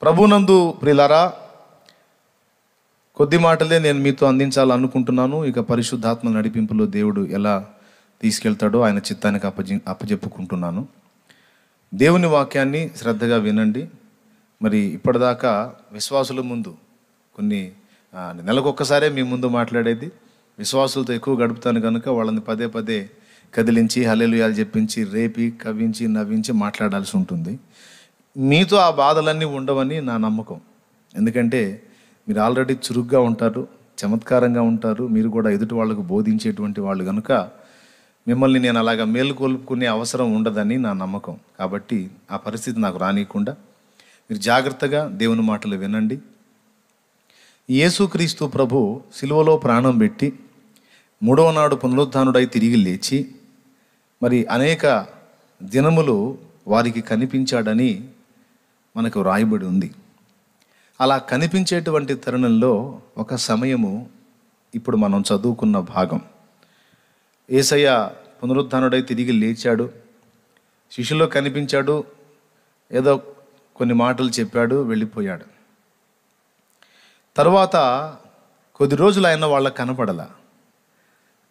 ప్రభునందు ప్రియులారా, కొద్ది మాటలే నేను మీతో అందించాలనుకుంటున్నాను. ఇక పరిశుద్ధాత్మ నడిపింపులో దేవుడు ఎలా తీసుకెళ్తాడో ఆయన చిత్తానికి అప్పజెప్పుకుంటున్నాను. దేవుని వాక్యాన్ని శ్రద్ధగా వినండి. మరి ఇప్పటిదాకా విశ్వాసుల ముందు నెలకొక్కసారే మీ ముందు మాట్లాడేది, విశ్వాసులతో ఎక్కువ గడుపుతాను కనుక వాళ్ళని పదే పదే కదిలించి హల్లెలూయాలు చెప్పించి రేపి కవ్వించి నవ్వించి మాట్లాడాల్సి ఉంటుంది. మీతో ఆ బాధలన్నీ ఉండవని నా నమ్మకం. ఎందుకంటే మీరు ఆల్రెడీ చురుగ్గా ఉంటారు, చమత్కారంగా ఉంటారు, మీరు కూడా ఎదుటి వాళ్ళకు బోధించేటువంటి వాళ్ళు కనుక మిమ్మల్ని నేను అలాగా మేలుకొల్పుకునే అవసరం ఉండదని నా నమ్మకం. కాబట్టి ఆ పరిస్థితి నాకు రానియకుండా మీరు జాగ్రత్తగా దేవుని మాటలు వినండి. యేసుక్రీస్తు ప్రభు సిలువలో ప్రాణం పెట్టి మూడవ నాడు పునరుద్ధానుడై తిరిగి లేచి మరి అనేక దినములు వారికి కనిపించాడని మనకు రాయబడి ఉంది. అలా కనిపించేటువంటి తరుణంలో ఒక సమయము ఇప్పుడు మనం చదువుకున్న భాగం. యేసయ్య పునరుద్ధానుడై తిరిగి లేచాడు, శిష్యులో కనిపించాడు, ఏదో కొన్ని మాటలు చెప్పాడు, వెళ్ళిపోయాడు. తర్వాత కొద్ది రోజులు ఆయన వాళ్ళకి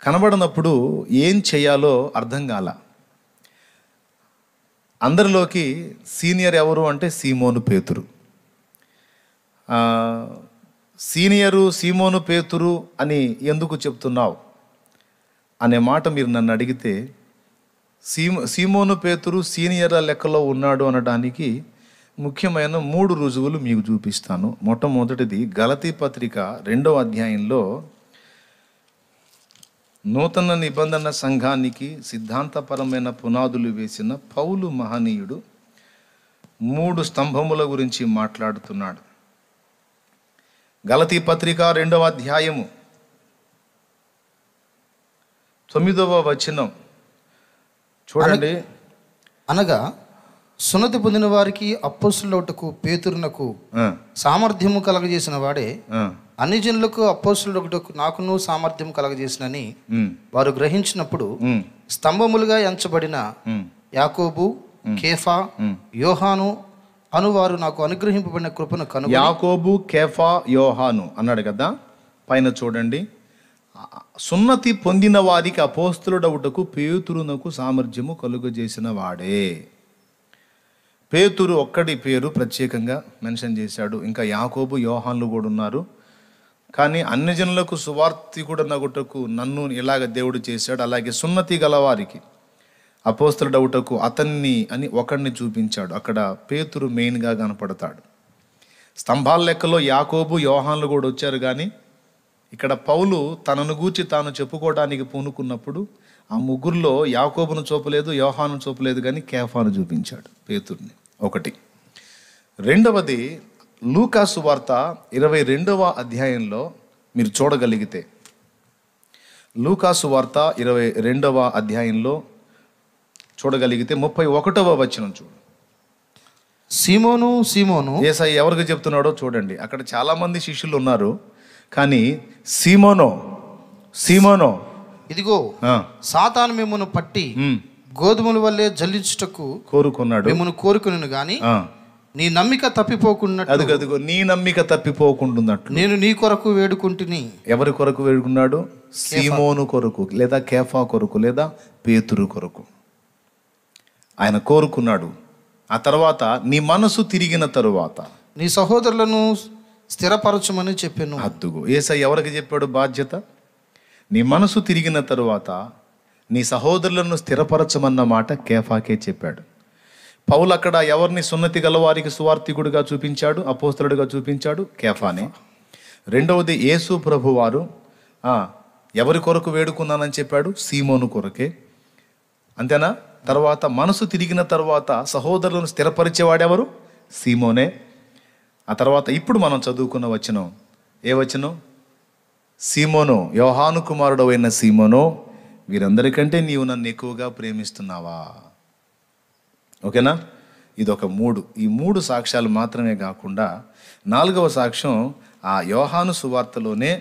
కనబడినప్పుడు ఏం చేయాలో అర్థం కాల. అందరిలోకి సీనియర్ ఎవరు అంటే సీమోను పేతురు. సీమోను పేతురు అని ఎందుకు చెప్తున్నావు అనే మాట మీరు నన్ను అడిగితే, సీమోను పేతురు సీనియర్ లెక్కలో ఉన్నాడు అనడానికి ముఖ్యమైన 3 రుజువులు మీకు చూపిస్తాను. మొట్టమొదటిది గలతీ పత్రిక 2వ అధ్యాయంలో నూతన నిబంధన సంఘానికి సిద్ధాంతపరమైన పునాదులు వేసిన పౌలు మహనీయుడు 3 స్తంభముల గురించి మాట్లాడుతున్నాడు. గలతీ పత్రిక 2వ అధ్యాయము 9వ వచనం చూడండి. అనగా సున్నతి పొందిన వారికి అపోస్తులొకటకు పేతురునకు సామర్థ్యము కలగజేసిన వాడే అన్ని జనులకు అపోస్తులొకటకు నాకును సామర్థ్యం కలగజేసినని వారు గ్రహించినప్పుడు స్తంభములుగా ఎంచబడిన యాకోబు, కేఫా, యోహాను అనువారు నాకు అనుగ్రహింపబడిన కృపను కనుగొని. యాకోబు, కేఫా, యోహాను అన్నాడు కదా, పైన చూడండి. సున్నతి పొందిన వారికి అపోస్తులుడవుటకు పేతురునకు సామర్థ్యము కలుగజేసిన వాడే. పేతురు ఒక్కడి పేరు ప్రత్యేకంగా మెన్షన్ చేశాడు. ఇంకా యాకోబు, యోహాన్లు కూడా ఉన్నారు. కానీ అన్ని జనులకు సువార్తికుడనగుటకు నన్ను ఇలాగ దేవుడు చేశాడు. అలాగే సున్నతి గలవారికి అపోస్తలుడవుటకు అతన్ని అని ఒకడిని చూపించాడు. అక్కడ పేతురు మెయిన్గా కనపడతాడు. స్తంభాల లెక్కలో యాకోబు, యోహాన్లు కూడా వచ్చారు. కానీ ఇక్కడ పౌలు తనను గూర్చి తాను చెప్పుకోవడానికి పూనుకున్నప్పుడు ఆ ముగ్గురులో యాకోబును చూపలేదు, యోహాను చూపలేదు, కానీ కేఫాను చూపించాడు, పేతుర్ని. ఒకటి. రెండవది లూకా సువార్త 22వ అధ్యాయంలో మీరు చూడగలిగితే, లూకా సువార్త 22వ అధ్యాయంలో చూడగలిగితే 31వ వచనం చూడు. సీమోను సీమోను, యేసయ్య ఎవరికి చెప్తున్నాడో చూడండి. అక్కడ చాలామంది శిష్యులు ఉన్నారు, కానీ సీమోనో ఇదిగో సాతాను మిమ్మును పట్టి గోధుమల వల్లే జల్లించుటకు కోరుకున్నాడు, మిమ్మును కోరుకును గాని నీ నమ్మిక తప్పిపోకున్నట్టు. అదిగో నీ నమ్మిక తప్పిపోకుంటున్నట్టు నేను నీ కొరకు వేడుకుంటుని. ఎవరి కొరకు వేడుకున్నాడు? సీమోను కొరకు, లేదా కేఫా కొరకు, లేదా పేతురు కొరకు ఆయన కోరుకున్నాడు. ఆ తర్వాత నీ మనసు తిరిగిన తరువాత నీ సహోదరులను స్థిరపరచమని చెప్పాను. అద్దుగో యేసయ్య ఎవరికి చెప్పాడు బాధ్యత? నీ మనసు తిరిగిన తరువాత నీ సహోదరులను స్థిరపరచమన్న మాట కేఫాకే చెప్పాడు. పౌలు అక్కడ ఎవరిని సున్నతి గలవారికి సువార్తికుడిగా చూపించాడు, అపోస్తలుడిగా చూపించాడు? కేఫానే. రెండవది యేసు ప్రభు వారు ఎవరి కొరకు వేడుకున్నానని చెప్పాడు? సీమోను కొరకే. అంతేనా? తర్వాత మనసు తిరిగిన తర్వాత సహోదరులను స్థిరపరిచేవాడెవరు? సీమోనే. ఆ తర్వాత ఇప్పుడు మనం చదువుకున్న వచనం ఏ వచనం? సీమోను, యోహాను కుమారుడు అయిన సీమోను, వీరందరికంటే నీవు నన్ను ఎక్కువగా ప్రేమిస్తున్నావా? ఓకేనా? ఇదొక 3. ఈ 3 సాక్ష్యాలు మాత్రమే కాకుండా 4వ సాక్ష్యం ఆ యోహాను సువార్తలోనే.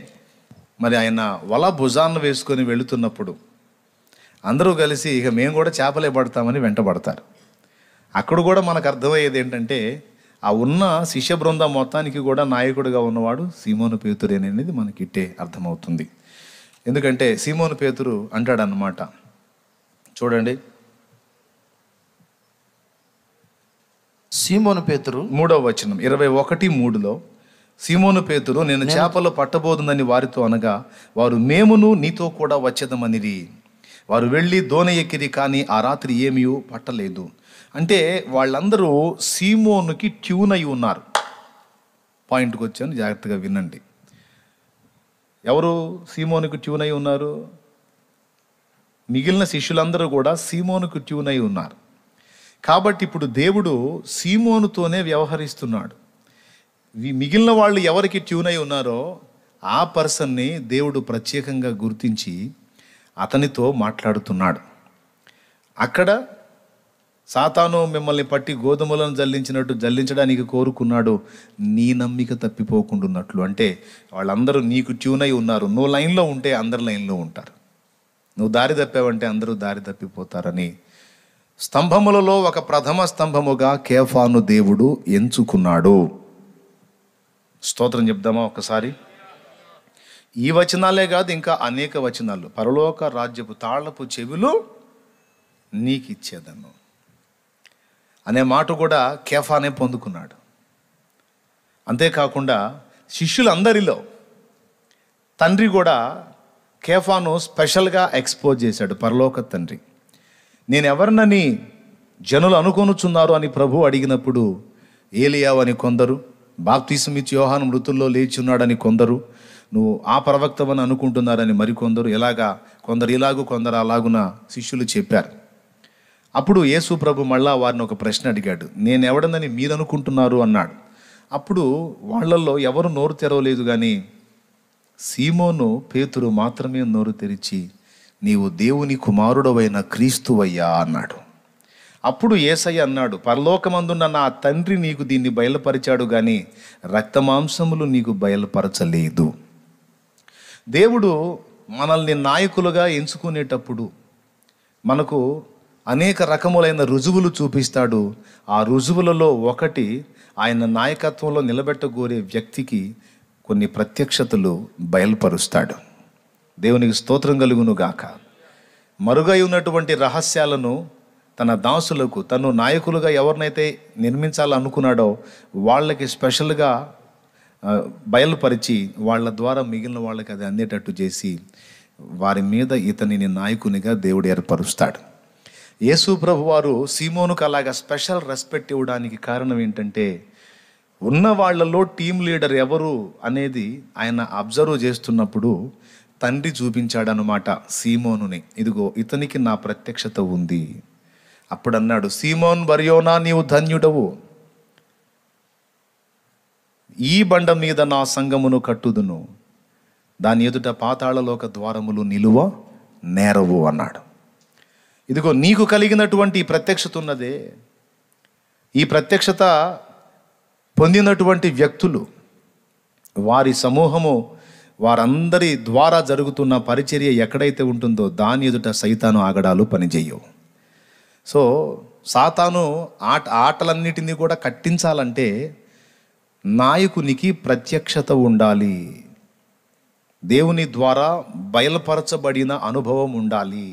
మరి ఆయన వల భుజాన్ని వేసుకొని వెళుతున్నప్పుడు అందరూ కలిసి ఇక మేము కూడా చేపలే పడతామని వెంటబడతారు. అక్కడ కూడా మనకు అర్థమయ్యేది ఏంటంటే ఆ ఉన్న శిష్య బృందం మొత్తానికి కూడా నాయకుడిగా ఉన్నవాడు సీమోను పేతురేననేది మనకి ఇట్టే అర్థమవుతుంది. ఎందుకంటే సీమోను పేతురు అంటాడన్నమాట, చూడండి సీమోను పేతురు 3వ వచనం 21:3లో, సీమోను పేతురు నేను చేపలు పట్టబోతుందని వారితో అనగా వారు మేమును నీతో కూడా వచ్చేదమనిరి. వారు వెళ్ళి దోణి ఎక్కిరి, కానీ ఆ రాత్రి ఏమీ పట్టలేదు. అంటే వాళ్ళందరూ సీమోనుకి ట్యూన్ అయి ఉన్నారు. పాయింట్కి వచ్చాను, జాగ్రత్తగా వినండి. ఎవరు సీమోనుకు ట్యూన్ అయి ఉన్నారు? మిగిలిన శిష్యులందరూ కూడా సీమోనుకు ట్యూన్ అయి ఉన్నారు. కాబట్టి ఇప్పుడు దేవుడు సీమోనుతోనే వ్యవహరిస్తున్నాడు. మిగిలిన వాళ్ళు ఎవరికి ట్యూన్ అయి ఉన్నారో ఆ పర్సన్ని దేవుడు ప్రత్యేకంగా గుర్తించి అతనితో మాట్లాడుతున్నాడు. అక్కడ సాతాను మిమ్మల్ని పట్టి గోధుమలను జల్లించినట్టు జల్లించడానికి కోరుకున్నాడు, నీ నమ్మిక తప్పిపోకుండాన్నట్లు. అంటే వాళ్ళందరూ నీకు ట్యూన్ అయి ఉన్నారు. నువ్వు లైన్లో ఉంటే అందరు లైన్లో ఉంటారు, నువ్వు దారి తప్పావంటే అందరూ దారి తప్పిపోతారని స్తంభములలో ఒక ప్రథమ స్తంభముగా కేఫాను దేవుడు ఎంచుకున్నాడు. స్తోత్రం చెప్దామా ఒకసారి? ఈ వచనాలే కాదు, ఇంకా అనేక వచనాలు. పరలోక రాజ్యపు తాళపు చెవులు నీకు ఇచ్చేదను అనే మాట కూడా కేఫానే పొందుకున్నాడు. అంతేకాకుండా శిష్యులందరిలో తండ్రి కూడా కేఫాను స్పెషల్గా ఎక్స్పోజ్ చేశాడు. పరలోక తండ్రి, నేను ఎవరినని జనులు అనుకొనుచున్నారు అని ప్రభు అడిగినప్పుడు ఏలియావు అని కొందరు, బాప్తిసమిచ్చి యోహాను మృతుల్లో లేచున్నాడని కొందరు, నువ్వు ఆ ప్రవక్తవని అనుకుంటున్నారని మరికొందరు, కొందరు ఇలాగూ కొందరు అలాగున శిష్యులు చెప్పారు. అప్పుడు యేసు ప్రభు మళ్ళా వారిని ఒక ప్రశ్న అడిగాడు, నేను ఎవడనని మీరు అనుకుంటున్నారు అన్నాడు. అప్పుడు వాళ్ళల్లో ఎవరు నోరు తెరవలేదు, కానీ సీమోను పేతురు మాత్రమే నోరు తెరిచి నీవు దేవుని కుమారుడవైన క్రీస్తువయ్యా అన్నాడు. అప్పుడు యేసయ్య అన్నాడు, పరలోకమందున్న నా తండ్రి నీకు దీన్ని బయలుపరిచాడు, కానీ రక్తమాంసములు నీకు బయలుపరచలేదు. దేవుడు మనల్ని నాయకులుగా ఎంచుకునేటప్పుడు మనకు అనేక రకములైన రుజువులు చూపిస్తాడు. ఆ రుజువులలో ఒకటి, ఆయన నాయకత్వంలో నిలబెట్టగోరే వ్యక్తికి కొన్ని ప్రత్యక్షతలు బయలుపరుస్తాడు. దేవునికి స్తోత్రం కలుగును గాక. మరుగై ఉన్నటువంటి రహస్యాలను తన దాసులకు, తను నాయకులుగా ఎవరినైతే నిర్మించాలనుకున్నాడో వాళ్ళకి స్పెషల్గా బయలుపరిచి వాళ్ళ ద్వారా మిగిలిన వాళ్ళకి అది అందేటట్టు చేసి వారి మీద ఇతనిని నాయకునిగా దేవుడు ఏర్పరుస్తాడు. యేసు ప్రభు వారు సీమోనుకు అలాగా స్పెషల్ రెస్పెక్ట్ ఇవ్వడానికి కారణం ఏంటంటే, ఉన్న వాళ్ళలో టీం లీడర్ ఎవరు అనేది ఆయన అబ్జర్వ్ చేస్తున్నప్పుడు తండ్రి చూపించాడనమాట సీమోనుని. ఇదిగో ఇతనికి నా ప్రత్యక్షత ఉంది. అప్పుడు అన్నాడు, సీమోన్ బర్యోనా నీవు ధన్యుడవు, ఈ బండ మీద నా సంఘమును కట్టుదును, దాని ఎదుట పాతాళలోక ద్వారములు నిలువ నేరవు అన్నాడు. ఇదిగో నీకు కలిగినటువంటి ఈ ప్రత్యక్షత ఉన్నదే, ఈ ప్రత్యక్షత పొందినటువంటి వ్యక్తులు, వారి సమూహము, వారందరి ద్వారా జరుగుతున్న పరిచర్య ఎక్కడైతే ఉంటుందో దాని ఎదుట సైతాను ఆగడాలు పనిచేయవు. సో సాతాను ఆటలన్నిటినీ కూడా కట్టించాలంటే నాయకునికి ప్రత్యక్షత ఉండాలి, దేవుని ద్వారా బయలుపరచబడిన అనుభవం ఉండాలి.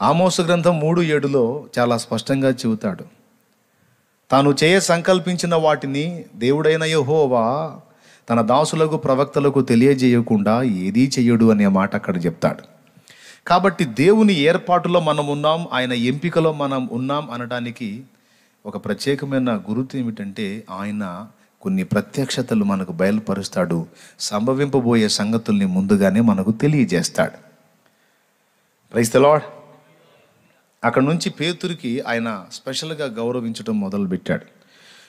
ఆమోసు గ్రంథం 3:7లో చాలా స్పష్టంగా చెబుతాడు, తాను సంకల్పించిన వాటిని దేవుడైన యెహోవా తన దాసులకు ప్రవక్తలకు తెలియజేయకుండా ఏదీ చెయ్యడు అనే మాట అక్కడ చెప్తాడు. కాబట్టి దేవుని ఏర్పాటులో మనం ఉన్నాం, ఆయన ఎంపికలో మనం ఉన్నాం అనడానికి ఒక ప్రత్యేకమైన గుర్తు ఏమిటంటే, ఆయన కొన్ని ప్రత్యక్షతలు మనకు బయలుపరుస్తాడు, సంభవింపబోయే సంగతుల్ని ముందుగానే మనకు తెలియజేస్తాడు. Praise the Lord. అక్కడ నుంచి పేతురికి ఆయన స్పెషల్గా గౌరవించడం మొదలుపెట్టాడు.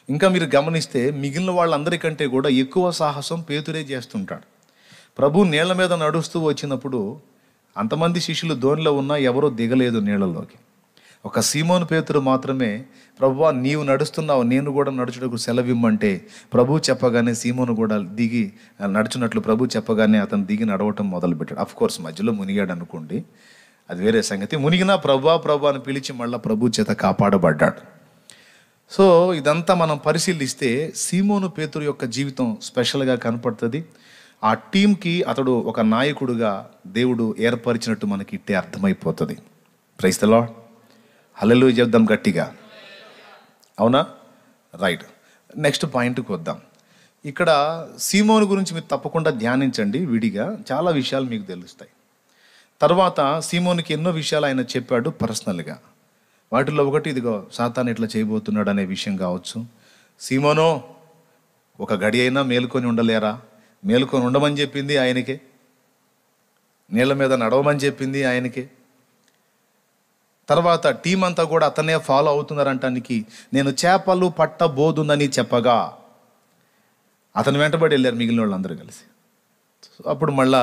ఇంకా మీరు గమనిస్తే మిగిలిన వాళ్ళందరికంటే కూడా ఎక్కువ సాహసం పేతురే చేస్తుంటాడు. ప్రభు నీళ్ల మీద నడుస్తూ వచ్చినప్పుడు అంతమంది శిష్యులు దోణిలో ఉన్నా ఎవరూ దిగలేదు నీళ్ళలోకి. ఒక సీమోను పేతురు మాత్రమే, ప్రభువా నీవు నడుస్తున్నావు, నేను కూడా నడుచుటకు సెలవిమ్మంటే ప్రభు చెప్పగానే సీమోను కూడా దిగి నడుచున్నట్లు ప్రభు చెప్పగానే అతను దిగి నడవటం మొదలుపెట్టాడు. అఫ్ కోర్స్ మధ్యలో మునిగాడు అనుకోండి, అది వేరే సంగతి. మునిగినా ప్రభా ప్రభు అని పిలిచి మళ్ళీ ప్రభు చేత కాపాడబడ్డాడు. సో ఇదంతా మనం పరిశీలిస్తే సీమోను పేతురు యొక్క జీవితం స్పెషల్గా కనపడుతుంది. ఆ టీంకి అతడు ఒక నాయకుడుగా దేవుడు ఏర్పరిచినట్టు మనకి ఇట్టే అర్థమైపోతుంది. Praise the Lord. హల్లెలూయా చెప్దాం గట్టిగా, అవునా? రైట్. నెక్స్ట్ పాయింట్కి వద్దాం. ఇక్కడ సీమోను గురించి మీరు తప్పకుండా ధ్యానించండి విడిగా, చాలా విషయాలు మీకు తెలుస్తాయి. తర్వాత సీమోనుకి ఎన్నో విషయాలు ఆయన చెప్పాడు పర్సనల్గా. వాటిల్లో ఒకటి ఇదిగో సాతాను ఇట్లా చేయబోతున్నాడు అనే విషయం కావచ్చు. సీమోనో, ఒక గడి అయినా మేలుకొని ఉండలేరా? మేలుకొని ఉండమని చెప్పింది ఆయనకే, నీళ్ళ మీద నడవమని చెప్పింది ఆయనకే. తర్వాత టీం అంతా కూడా అతనే ఫాలో అవుతున్నారంటానికి నేను చేపలు పట్టబోదునని చెప్పగా అతను వెంటబడి వెళ్ళారు మిగిలిన వాళ్ళందరూ కలిసి. అప్పుడు మళ్ళా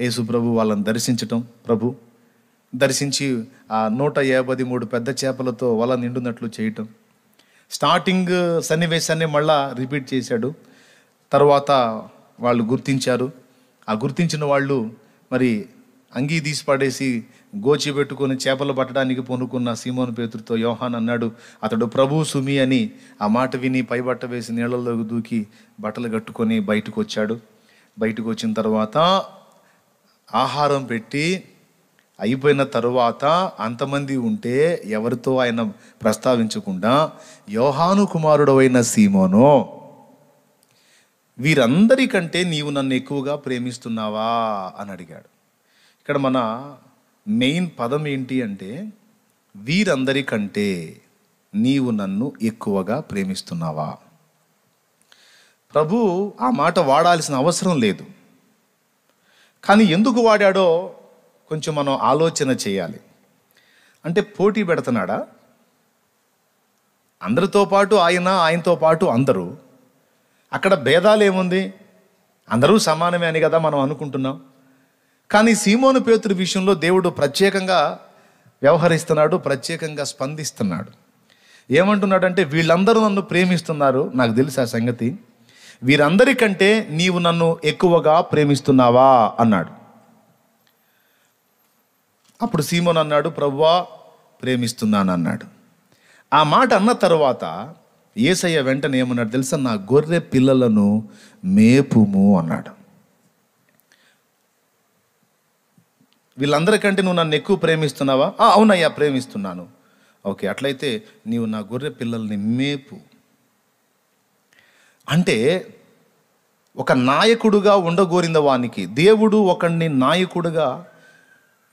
యేసు ప్రభు వాళ్ళని దర్శించటం, ప్రభు దర్శించి ఆ 153 పెద్ద చేపలతో వల నిండునట్లు చేయటం, స్టార్టింగ్ సన్నివేశాన్ని మళ్ళా రిపీట్ చేశాడు. తర్వాత వాళ్ళు గుర్తించారు. ఆ గుర్తించిన వాళ్ళు మరి అంగీ తీసి పడేసి గోచి పెట్టుకొని చేపలు పట్టడానికి పొనుకున్న సీమోను పేతురుతో యోహాన్ అన్నాడు, అతడు ప్రభు సుమి అని. ఆ మాట విని పైబట్ట వేసి నీళ్ళలోకి దూకి బట్టలు కట్టుకొని బయటకు వచ్చాడు. బయటకు వచ్చిన తర్వాత ఆహారం పెట్టి అయిపోయిన తరువాత అంతమంది ఉంటే ఎవరితో ఆయన ప్రస్తావించకుండా యోహాను కుమారుడు అయిన సీమోను, వీరందరికంటే నీవు నన్ను ఎక్కువగా ప్రేమిస్తున్నావా అని అడిగాడు. ఇక్కడ మన మెయిన్ పదం ఏంటి అంటే వీరందరికంటే నీవు నన్ను ఎక్కువగా ప్రేమిస్తున్నావా. ప్రభు ఆ మాట వాడాల్సిన అవసరం లేదు, కానీ ఎందుకు వాడాడో కొంచెం మనం ఆలోచన చేయాలి. అంటే పోటీ పెడుతున్నాడా? అందరితో పాటు ఆయనతో పాటు అందరూ. అక్కడ భేదాలు ఏముంది? అందరూ సమానమే అని కదా మనం అనుకుంటున్నాం. కానీ సీమోను పేతురు విషయంలో దేవుడు ప్రత్యేకంగా వ్యవహరిస్తున్నాడు, ప్రత్యేకంగా స్పందిస్తున్నాడు. ఏమంటున్నాడంటే వీళ్ళందరూ నన్ను ప్రేమిస్తున్నారు, నాకు తెలుసు ఆ సంగతి. వీరందరికంటే నీవు నన్ను ఎక్కువగా ప్రేమిస్తున్నావా అన్నాడు. అప్పుడు సీమోను అన్నాడు, ప్రభువా ప్రేమిస్తున్నాను అన్నాడు. ఆ మాట అన్న తర్వాత యేసయ్య వెంటనే ఏమన్నాడు తెలుసా? నా గొర్రె పిల్లలను మేపుము అన్నాడు. వీళ్ళందరికంటే నువ్వు నన్ను ఎక్కువ ప్రేమిస్తున్నావా? అవునయ్యా ప్రేమిస్తున్నాను. ఓకే, అట్లయితే నీవు నా గొర్రె పిల్లల్ని మేపు. అంటే ఒక నాయకుడుగా ఉండగోరిన వానికి దేవుడు ఒకడిని నాయకుడుగా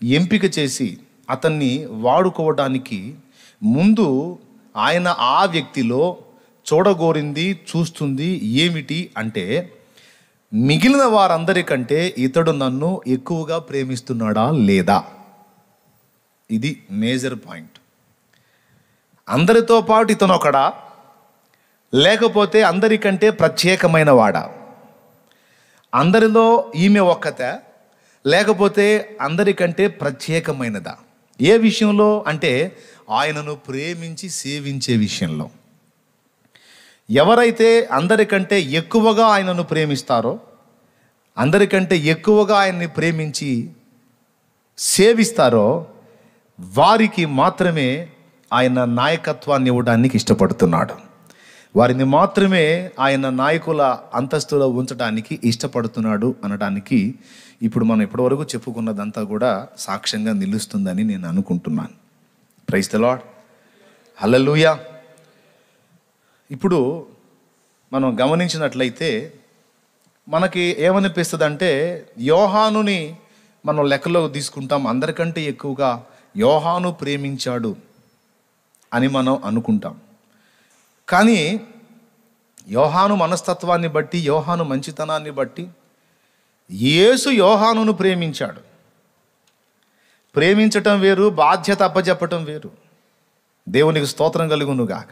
ఎంపిక చేసి అతన్ని వాడుకోవడానికి ముందు ఆయన ఆ వ్యక్తిలో చూడగోరింది, చూస్తుంది ఏమిటి అంటే మిగిలిన వారందరికంటే ఇతడు నన్ను ఎక్కువగా ప్రేమిస్తున్నాడా లేదా. ఇది మేజర్ పాయింట్. అందరితో పాటు ఇతను ఒకడా, లేకపోతే అందరికంటే ప్రత్యేకమైన వాడా? అందరిలో ఈమె ఒక్కతే, లేకపోతే అందరికంటే ప్రత్యేకమైనదా? ఏ విషయంలో అంటే ఆయనను ప్రేమించి సేవించే విషయంలో. ఎవరైతే అందరికంటే ఎక్కువగా ఆయనను ప్రేమిస్తారో, అందరికంటే ఎక్కువగా ఆయన్ని ప్రేమించి సేవిస్తారో వారికి మాత్రమే ఆయన నాయకత్వాన్ని ఇవ్వడానికి ఇష్టపడుతున్నాడు. వారిని మాత్రమే ఆయన నాయకుల అంతస్తులో ఉంచడానికి ఇష్టపడుతున్నాడు అనడానికి ఇప్పుడు మనం ఇప్పటివరకు చెప్పుకున్నదంతా కూడా సాక్ష్యంగా నిలుస్తుందని నేను అనుకుంటున్నాను. Praise the Lord. హల్లెలూయా. ఇప్పుడు మనం గమనించినట్లయితే మనకి ఏమనిపిస్తుంది అంటే యోహానుని మనం లెక్కలోకి తీసుకుంటాం. అందరికంటే ఎక్కువగా యోహాను ప్రేమించాడు అని మనం అనుకుంటాం. కానీ యోహాను మనస్తత్వాన్ని బట్టి, యోహాను మంచితనాన్ని బట్టి యేసు యోహానును ప్రేమించాడు. ప్రేమించటం వేరు, బాధ్యత అప్పచెప్పటం వేరు. దేవునికి స్తోత్రం కలుగును గాక.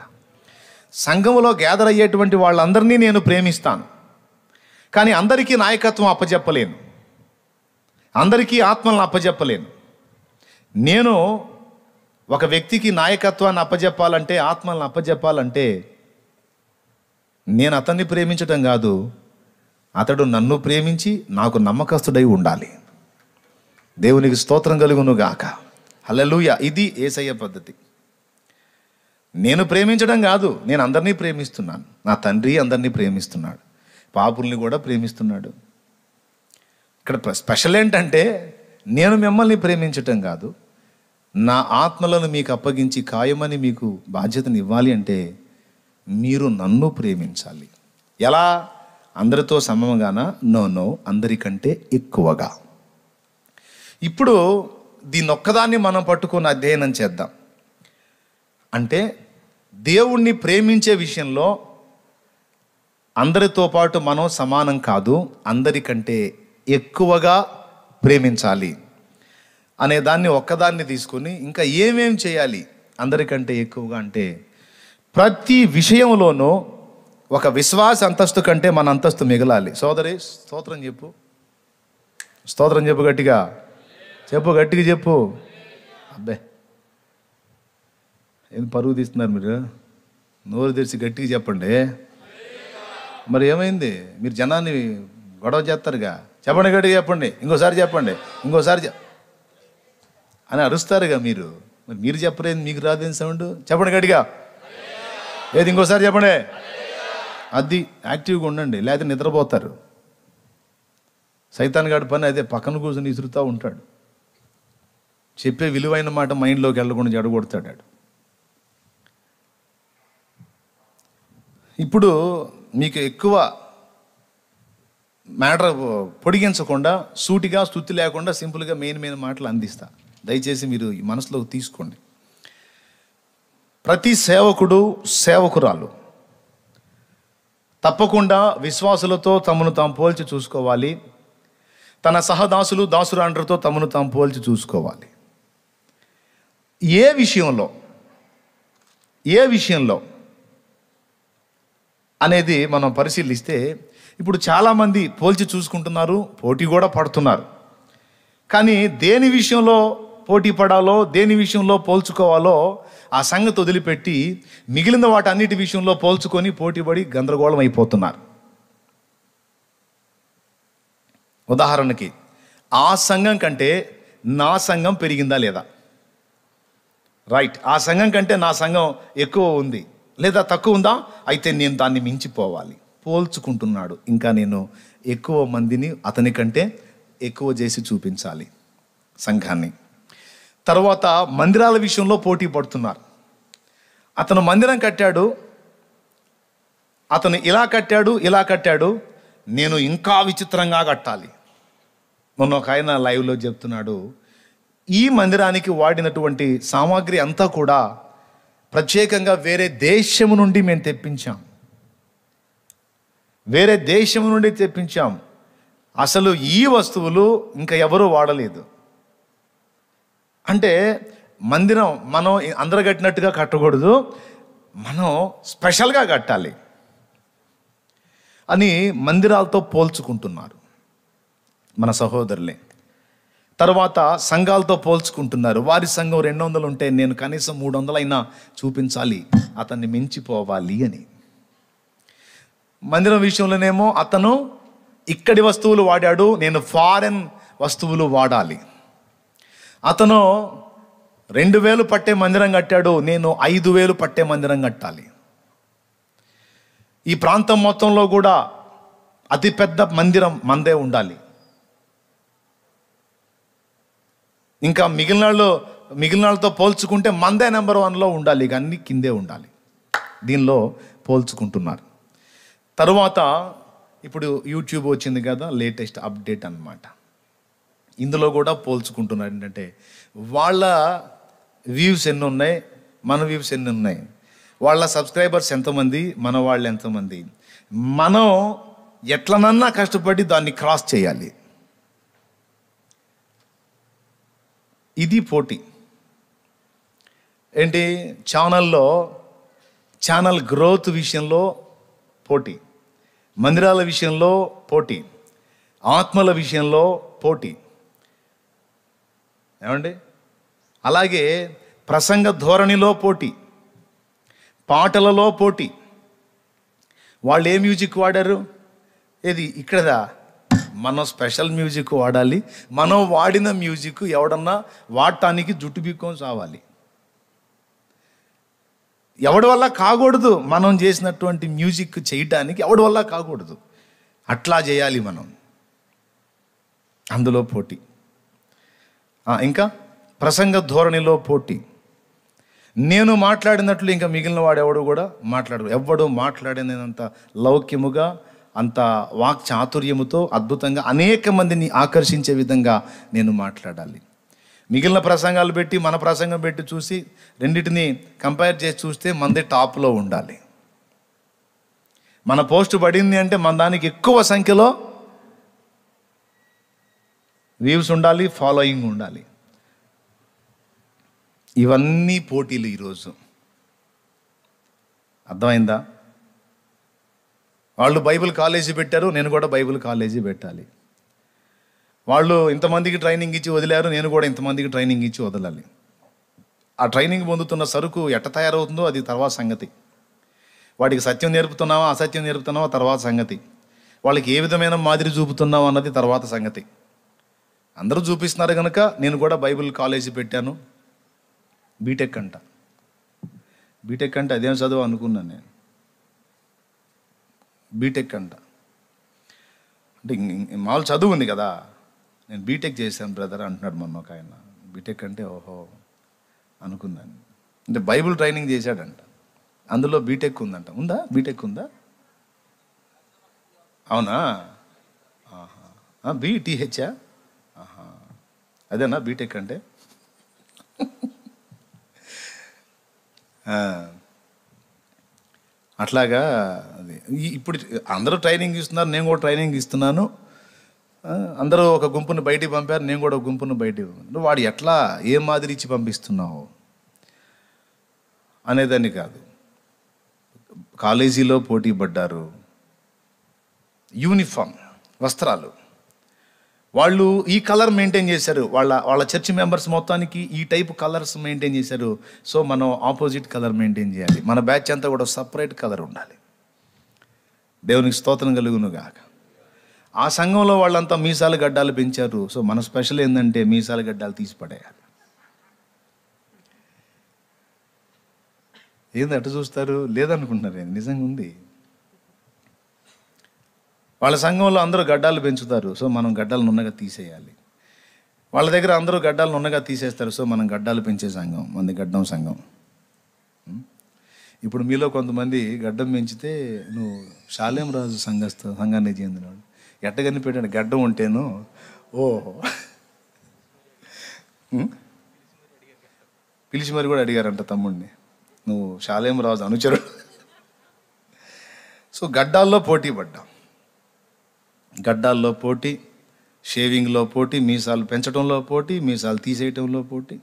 సంఘములో గ్యాదర్ అయ్యేటువంటి వాళ్ళందరినీ నేను ప్రేమిస్తాను, కానీ అందరికీ నాయకత్వం అప్పచెప్పలేను, అందరికీ ఆత్మలను అప్పచెప్పలేను. నేను ఒక వ్యక్తికి నాయకత్వాన్ని అప్పచెప్పాలంటే, ఆత్మలను అప్పచెప్పాలంటే నేను అతన్ని ప్రేమించటం కాదు, అతడు నన్ను ప్రేమించి నాకు నమ్మకస్తుడై ఉండాలి. దేవునికి స్తోత్రం కలుగును గాక. హల్లెలూయా. ఇది యేసయ్య పద్ధతి. నేను ప్రేమించడం కాదు, నేను అందరినీ ప్రేమిస్తున్నాను. నా తండ్రి అందరినీ ప్రేమిస్తున్నాడు, పాపుల్ని కూడా ప్రేమిస్తున్నాడు. ఇక్కడ స్పెషల్ ఏంటంటే నేను మిమ్మల్ని ప్రేమించటం కాదు, నా ఆత్మలను మీకు అప్పగించి ఖాయమని మీకు బాధ్యతను ఇవ్వాలి అంటే మీరు నన్ను ప్రేమించాలి. ఎలా? అందరితో సమముగానా? నో, అందరికంటే ఎక్కువగా. ఇప్పుడు దీన్ని ఒక్కదాన్ని మనం పట్టుకొని అధ్యయనం చేద్దాం. అంటే దేవుణ్ణి ప్రేమించే విషయంలో అందరితో పాటు మనం సమానం కాదు, అందరికంటే ఎక్కువగా ప్రేమించాలి అనే దాన్ని ఒక్కదాన్ని తీసుకొని ఇంకా ఏమేం చేయాలి అందరికంటే ఎక్కువగా అంటే ప్రతి విషయంలోనూ ఒక విశ్వాస అంతస్తు కంటే మన అంతస్తు మిగలాలి. సోదరి స్తోత్రం చెప్పు, స్తోత్రం చెప్పు, గట్టిగా చెప్పు. అబ్బే ఏం పరుగు తీస్తున్నారు మీరు? నోరు తెరిచి గట్టిగా చెప్పండి. మరి ఏమైంది? మీరు జనాన్ని గొడవ చేస్తారుగా. చెప్పండి, గట్టిగా చెప్పండి, ఇంకోసారి చెప్పండి, ఇంకోసారి అని అరుస్తారుగా మీరు. మరి మీరు చెప్పలేదు, మీకు రాదేం సౌండ్? చెప్పండి గట్టిగా. ఏది? ఇంకోసారి చెప్పండి. అది యాక్టివ్గా ఉండండి, లేకపోతే నిద్రపోతారు. సైతాన్ గాడి పని అదే, పక్కన కూర్చొని ఇసురుతూ ఉంటాడు. చెప్పే విలువైన మాట మైండ్లోకి వెళ్ళకుండా జడగొడతాడు. ఇప్పుడు మీకు ఎక్కువ మ్యాటర్ పొడిగించకుండా, సూటిగా స్తుతి లేకుండా సింపుల్గా మెయిన్ మాటలు అందిస్తా. దయచేసి మీరు మనసులోకి తీసుకోండి. ప్రతి సేవకుడు, సేవకురాలు తప్పకుండా విశ్వాసులతో తమను తాము పోల్చి చూసుకోవాలి. తన సహదాసులు, దాసురాండ్రతో తమను తాము పోల్చి చూసుకోవాలి. ఏ విషయంలో అనేది మనం పరిశీలిస్తే ఇప్పుడు చాలామంది పోల్చి చూసుకుంటున్నారు, పోటీ కూడా పడుతున్నారు. కానీ దేని విషయంలో పోటీ పడాలో, దేని విషయంలో పోల్చుకోవాలో ఆ సంగతి వదిలిపెట్టి మిగిలిన వాటన్నిటి విషయంలో పోల్చుకొని పోటీపడి గందరగోళం అయిపోతున్నారు. ఉదాహరణకి, ఆ సంఘం కంటే నా సంఘం పెరిగిందా లేదా? రైట్. ఆ సంఘం కంటే నా సంఘం ఎక్కువ ఉంది లేదా తక్కువ ఉందా? అయితే నేను దాన్ని మించిపోవాలి. పోల్చుకుంటున్నాడు. ఇంకా నేను ఎక్కువ మందిని అతని కంటే ఎక్కువ చేసి చూపించాలి సంఘాన్ని. తర్వాత మందిరాల విషయంలో పోటీ పడుతున్నారు. అతను మందిరం కట్టాడు, అతను ఇలా కట్టాడు, నేను ఇంకా విచిత్రంగా కట్టాలి. మొన్న ఒక ఆయన లైవ్లో చెప్తున్నాడు, ఈ మందిరానికి వాడినటువంటి సామాగ్రి అంతా కూడా ప్రత్యేకంగా వేరే దేశము నుండి మేము తెప్పించాం. అసలు ఈ వస్తువులు ఇంకా ఎవరూ వాడలేదు. అంటే మందిరం మనం అందరు కట్టినట్టుగా కట్టకూడదు, మనం స్పెషల్గా కట్టాలి అని మందిరాలతో పోల్చుకుంటున్నారు మన సహోదరులే. తర్వాత సంఘాలతో పోల్చుకుంటున్నారు. వారి సంఘం 200 ఉంటే నేను కనీసం 300 అయినా చూపించాలి, అతన్ని మించిపోవాలి అని. మందిరం విషయంలోనేమో అతను ఇక్కడి వస్తువులు వాడాడు, నేను ఫారెన్ వస్తువులు వాడాలి. అతను 2000 పట్టే మందిరం కట్టాడు, నేను 5000 పట్టే మందిరం కట్టాలి. ఈ ప్రాంతం మొత్తంలో కూడా అతిపెద్ద మందిరం మందే ఉండాలి. ఇంకా మిగిలిన వాళ్ళతో పోల్చుకుంటే మందే నెంబర్ 1లో ఉండాలి, ఇక అన్ని కిందే ఉండాలి. దీనిలో పోల్చుకుంటున్నారు. తరువాత ఇప్పుడు యూట్యూబ్ వచ్చింది కదా, లేటెస్ట్ అప్డేట్ అన్నమాట. ఇందులో కూడా పోల్చుకుంటున్నారు. ఏంటంటే వాళ్ళ వ్యూస్ ఎన్ని ఉన్నాయి, మన వ్యూస్ ఎన్ని ఉన్నాయి, వాళ్ళ సబ్స్క్రైబర్స్ ఎంతమంది, మన వాళ్ళు ఎంతమంది, మనం ఎట్లనన్నా కష్టపడి దాన్ని క్రాస్ చేయాలి. ఇది పోటీ. ఏంటి? ఛానల్ గ్రోత్ విషయంలో పోటీ, మందిరాల విషయంలో పోటీ, ఆత్మల విషయంలో పోటీ. ఏమండి? అలాగే ప్రసంగ ధోరణిలో పోటీ, పాటలలో పోటీ. వాళ్ళు ఏ మ్యూజిక్ వాడారు, ఏది ఇక్కడదా, మనం స్పెషల్ మ్యూజిక్ వాడాలి. మనం వాడిన మ్యూజిక్ ఎవడన్నా వాడటానికి జుట్టు బీక్కొని చావాలి. ఎవడి వల్ల కాకూడదు. మనం చేసినటువంటి మ్యూజిక్ చేయటానికి ఎవడి వల్ల కాకూడదు. అట్లా చేయాలి మనం. అందులో పోటీ. ఇంకా ప్రసంగ ధోరణిలో పోటీ. నేను మాట్లాడినట్లు ఇంకా మిగిలిన వాడు ఎవడు కూడా ఎవడు మాట్లాడినంత లౌక్యముగా, అంత వాక్చాతుర్యముతో అద్భుతంగా అనేక మందిని ఆకర్షించే విధంగా నేను మాట్లాడాలి. మిగిలిన ప్రసంగాలు పెట్టి మన ప్రసంగం పెట్టి చూసి రెండింటిని కంపేర్ చేసి చూస్తే మనది టాప్లో ఉండాలి. మన పోస్ట్ పడింది అంటే మన దానికి ఎక్కువ సంఖ్యలో వ్యూస్ ఉండాలి, ఫాలోయింగ్ ఉండాలి. ఇవన్నీ పోటీలు ఈరోజు. అర్థమైందా? వాళ్ళు బైబిల్ కాలేజీ పెట్టారు, నేను కూడా బైబిల్ కాలేజీ పెట్టాలి. వాళ్ళు ఇంతమందికి ట్రైనింగ్ ఇచ్చి వదిలారు, నేను కూడా ఇంతమందికి ట్రైనింగ్ ఇచ్చి వదలాలి. ఆ ట్రైనింగ్ పొందుతున్న సరుకు ఎట్ట తయారవుతుందో అది తర్వాత సంగతి. వాడికి సత్యం నేర్పుతున్నావా, అసత్యం నేర్పుతున్నావా తర్వాత సంగతి. వాళ్ళకి ఏ విధమైన మాదిరి చూపుతున్నావు అన్నది తర్వాత సంగతి. అందరూ చూపిస్తున్నారు కనుక నేను కూడా బైబిల్ కాలేజీ పెట్టాను. బీటెక్ అంటే అదేం చదువు అనుకున్నాను నేను. బీటెక్ అంటే మామూలు చదువు ఉంది కదా, నేను బీటెక్ చేశాను బ్రదర్ అంటున్నాడు మొన్న ఒక ఆయన. బీటెక్ అంటే ఓహో అనుకున్నాను. అంటే బైబిల్ ట్రైనింగ్ చేశాడంట, అందులో బీటెక్ ఉందంట. ఉందా? బీటెక్ ఉందా? అవునా? బీటీహెచ్ఆ? అదేనా బీటెక్ అంటే? అట్లాగా అది. ఇప్పుడు అందరూ ట్రైనింగ్ ఇస్తున్నారు, నేను కూడా ట్రైనింగ్ ఇస్తున్నాను. అందరూ ఒక గుంపుని బయటికి పంపారు, నేను కూడా ఒక గుంపుని బయటికి పంపాను. వాడు ఎట్లా ఏ మాదిరి ఇచ్చి పంపిస్తున్నావు అనేదాన్ని కాదు. కాలేజీలో పోటీ పడ్డారు. యూనిఫామ్ వస్త్రాలు వాళ్ళు ఈ కలర్ మెయింటైన్ చేశారు. వాళ్ళ చర్చ్ మెంబర్స్ మొత్తానికి ఈ టైప్ కలర్స్ మెయింటైన్ చేశారు. సో మనం ఆపోజిట్ కలర్ మెయింటైన్ చేయాలి. మన బ్యాచ్ అంతా కూడా సపరేట్ కలర్ ఉండాలి. దేవునికి స్తోత్రం కలుగును గాక. ఆ సంఘంలో వాళ్ళంతా మీసాలు గడ్డాలు పెంచారు. సో మన స్పెషల్ ఏంటంటే మీసాలు గడ్డాలు తీసి పడేయాలి. ఏంది అటు చూస్తారు? లేదనుకుంటున్నారు, నిజంగా ఉంది. వాళ్ళ సంఘంలో అందరూ గడ్డాలు పెంచుతారు. సో మనం గడ్డాలు నున్నగా తీసేయాలి. వాళ్ళ దగ్గర అందరూ గడ్డాలు నున్నగా తీసేస్తారు. సో మనం గడ్డాలు పెంచే సంఘం, మంది గడ్డం సంఘం. ఇప్పుడు మీలో కొంతమంది గడ్డం పెంచితే నువ్వు షాలేం రాజు సంఘానికి చెందినవాడు ఎట్టగని పెట్టాడు గడ్డం ఉంటేను. ఓహో పిలిచి మరి కూడా అడిగారంట తమ్ముడిని, నువ్వు షాలేం రాజు అనుచరుడు. సో గడ్డాల్లో పోటీ పడ్డాం. గడ్డాల్లో పోటీ, షేవింగ్లో పోటీ, మీసాలు పెంచడంలో పోటీ, మీసాలు తీసేయటంలో పోటీ,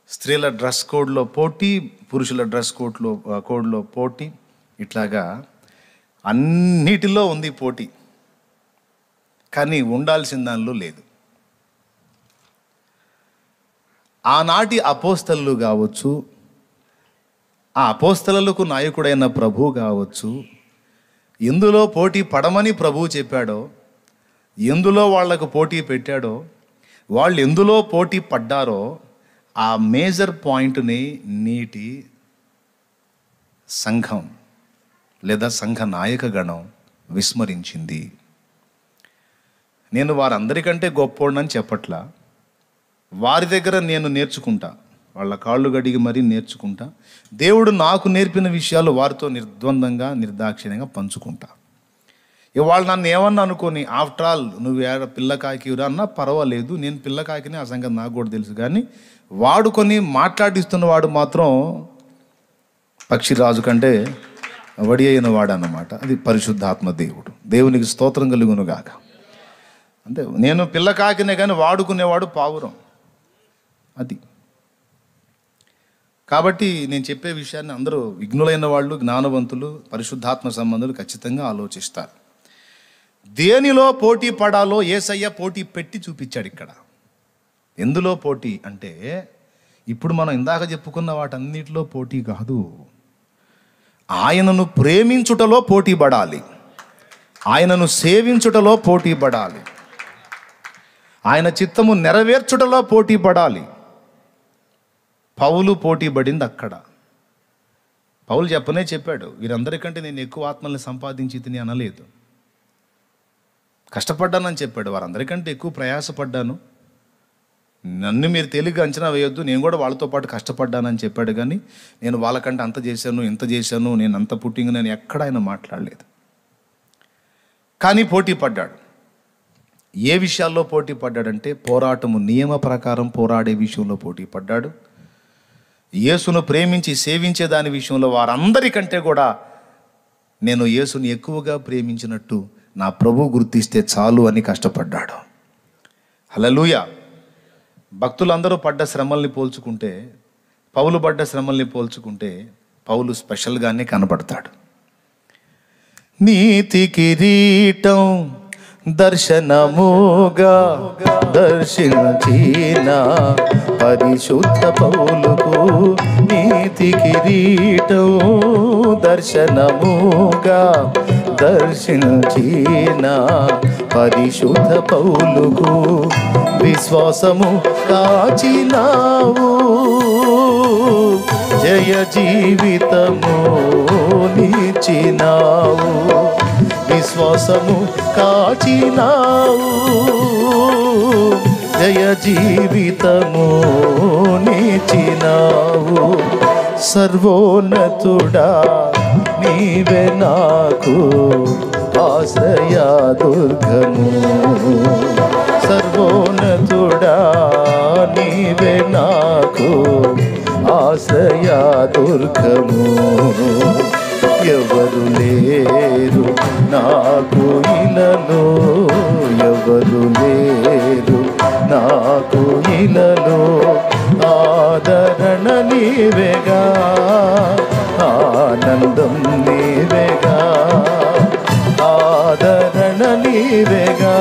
స్త్రీల డ్రెస్ కోడ్లో పోటీ, పురుషుల డ్రెస్ కోడ్లో పోటీ. ఇట్లాగా అన్నిటిలో ఉంది పోటీ. కానీ ఉండాల్సిన దానిలో లేదు. ఆనాటి అపోస్తలు కావచ్చు, ఆ అపోస్తలకు నాయకుడైన ప్రభు కావచ్చు, ఎందులో పోటీ పడమని ప్రభువు చెప్పాడో, ఎందులో వాళ్లకు పోటీ పెట్టాడో, వాళ్ళు ఎందులో పోటీ పడ్డారో ఆ మేజర్ పాయింట్ని నేటి సంఘం లేదా సంఘ నాయక గణం విస్మరించింది. నేను వారందరికంటే గొప్పోడని చెప్పట్లా. వారి దగ్గర నేను నేర్చుకుంటా, వాళ్ళ కాళ్ళు గడిగి మరీ నేర్చుకుంటా. దేవుడు నాకు నేర్పిన విషయాలు వారితో నిర్ద్వందంగా నిర్దాక్షిణ్యంగా పంచుకుంటా. వాళ్ళు నన్ను ఏమన్నా అనుకోని, ఆఫ్టర్ ఆల్ నువ్వు పిల్లకాకిరా అన్నా పర్వాలేదు, నేను పిల్లకాకిని, ఆ సంగతి నాకు కూడా తెలుసు. కానీ వాడుకొని మాట్లాడిస్తున్నవాడు మాత్రం పక్షిరాజు కంటే వడి అయిన వాడు అన్నమాట. అది పరిశుద్ధాత్మ దేవుడు. దేవునికి స్తోత్రం కలుగును గాక. అంటే నేను పిల్లకాకినే కానీ వాడుకునేవాడు పావురం. అది కాబట్టి నేను చెప్పే విషయాన్ని అందరూ విఘ్నులైన వాళ్ళు, జ్ఞానవంతులు, పరిశుద్ధాత్మ సంబంధులు ఖచ్చితంగా ఆలోచిస్తారు. దేనిలో పోటీ పడాలో యేసయ్య పోటీ పెట్టి చూపించాడు ఇక్కడ. ఎందులో పోటీ అంటే ఇప్పుడు మనం ఇందాక చెప్పుకున్న వాటన్నిటిలో పోటీ కాదు. ఆయనను ప్రేమించుటలో పోటీ పడాలి, ఆయనను సేవించుటలో పోటీ పడాలి, ఆయన చిత్తము నెరవేర్చుటలో పోటీ పడాలి. పౌలు పోటీ పడింది అక్కడ. పౌలు చెప్పాడు, వీరందరికంటే నేను ఎక్కువ ఆత్మల్ని సంపాదించి తిని అనలేదు. కష్టపడ్డానని చెప్పాడు. వారందరికంటే ఎక్కువ ప్రయాసపడ్డాను, నన్ను మీరు తేలిగ్గా అంచనా వేయొద్దు, నేను కూడా వాళ్ళతో పాటు కష్టపడ్డానని చెప్పాడు. కానీ నేను వాళ్ళకంటే అంత చేశాను, ఇంత చేశాను, నేను అంత పుట్టింగ్ నేను ఎక్కడ ఆయన మాట్లాడలేదు. కానీ పోటీ పడ్డాడు. ఏ విషయాల్లో పోటీ పడ్డాడంటే పోరాటము నియమ ప్రకారం పోరాడే విషయంలో పోటీ పడ్డాడు. యేసును ప్రేమించి సేవించే దాని విషయంలో వారందరికంటే కూడా నేను యేసుని ఎక్కువగా ప్రేమించినట్టు నా ప్రభు గుర్తిస్తే చాలు అని కష్టపడ్డాడు. హల్లెలూయా. భక్తులందరూ పడ్డ శ్రమల్ని పోల్చుకుంటే, పౌలు పడ్డ శ్రమల్ని పోల్చుకుంటే పౌలు స్పెషల్గానే కనపడతాడు. నీతి కిరీటం దర్శనముగా దర్శించిన పరిశుద్ధ పౌలుకు, నీతి కిరీటం దర్శనముగా దర్శించిన పరిశుద్ధ పౌలుకు విశ్వాసము కాచినావు, జయ జీవితము నిచ్చినావు. విశ్వాసము కాచినావు, జయ జీవితము నిచ్చినావు. సర్వోన్నతుడా నీవే నాకు ఆశ్రయ దుర్గము, సర్వోన్నతుడా నీవే నాకు ఆశ్రయ దుర్గము. ఎవరు లేరు నాకు ఇలలో, ఎవరు లేరు నాకు ఇలలో, ఆదరణ నీవేగా, ఆనందం నీవేగా, ఆదరణ నీవేగా,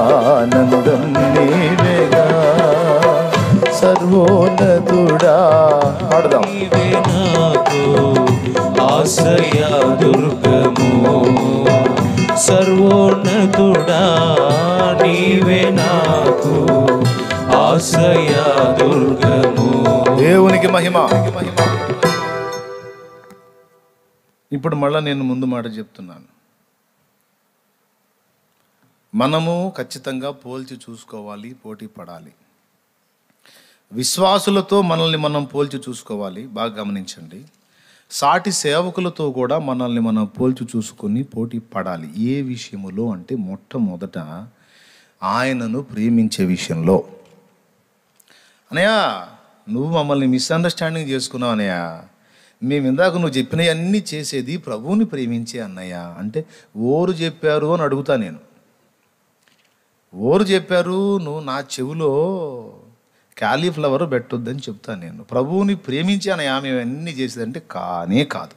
ఆనందం నీవేగా. సర్వోన్నతుడా పాడదాం. నీవే నాకు ఆశ్రయ దుర్గము, సర్వోన్నతుడా నీవే నాకు ఆశ్రయ దుర్గము. దేవునికి మహిమ. ఇప్పుడు మళ్ళా నేను ముందు మాట చెప్తున్నాను, మనము ఖచ్చితంగా పోల్చి చూసుకోవాలి, పోటీ పడాలి. విశ్వాసులతో మనల్ని మనం పోల్చి చూసుకోవాలి. బాగా గమనించండి. సాటి సేవకులతో కూడా మనల్ని మనం పోల్చి చూసుకొని పోటీ పడాలి. ఏ విషయములో అంటే మొట్టమొదట ఆయనను ప్రేమించే విషయంలో. అనయ్య నువ్వు మమ్మల్ని మిస్అండర్స్టాండింగ్ చేసుకున్నావు అన్నయ్య, మేము ఇందాక నువ్వు చెప్పినవన్నీ చేసేది ప్రభువుని ప్రేమించే అన్నయ్య అంటే ఓరు చెప్పారు అని అడుగుతా నేను. ఓరు చెప్పారు, నువ్వు నా చెవిలో క్యాలీఫ్లవర్ పెట్టొద్దని చెప్తాను నేను. ప్రభువుని ప్రేమించి అని ఆమె అన్నీ చేసేదంటే కానే కాదు.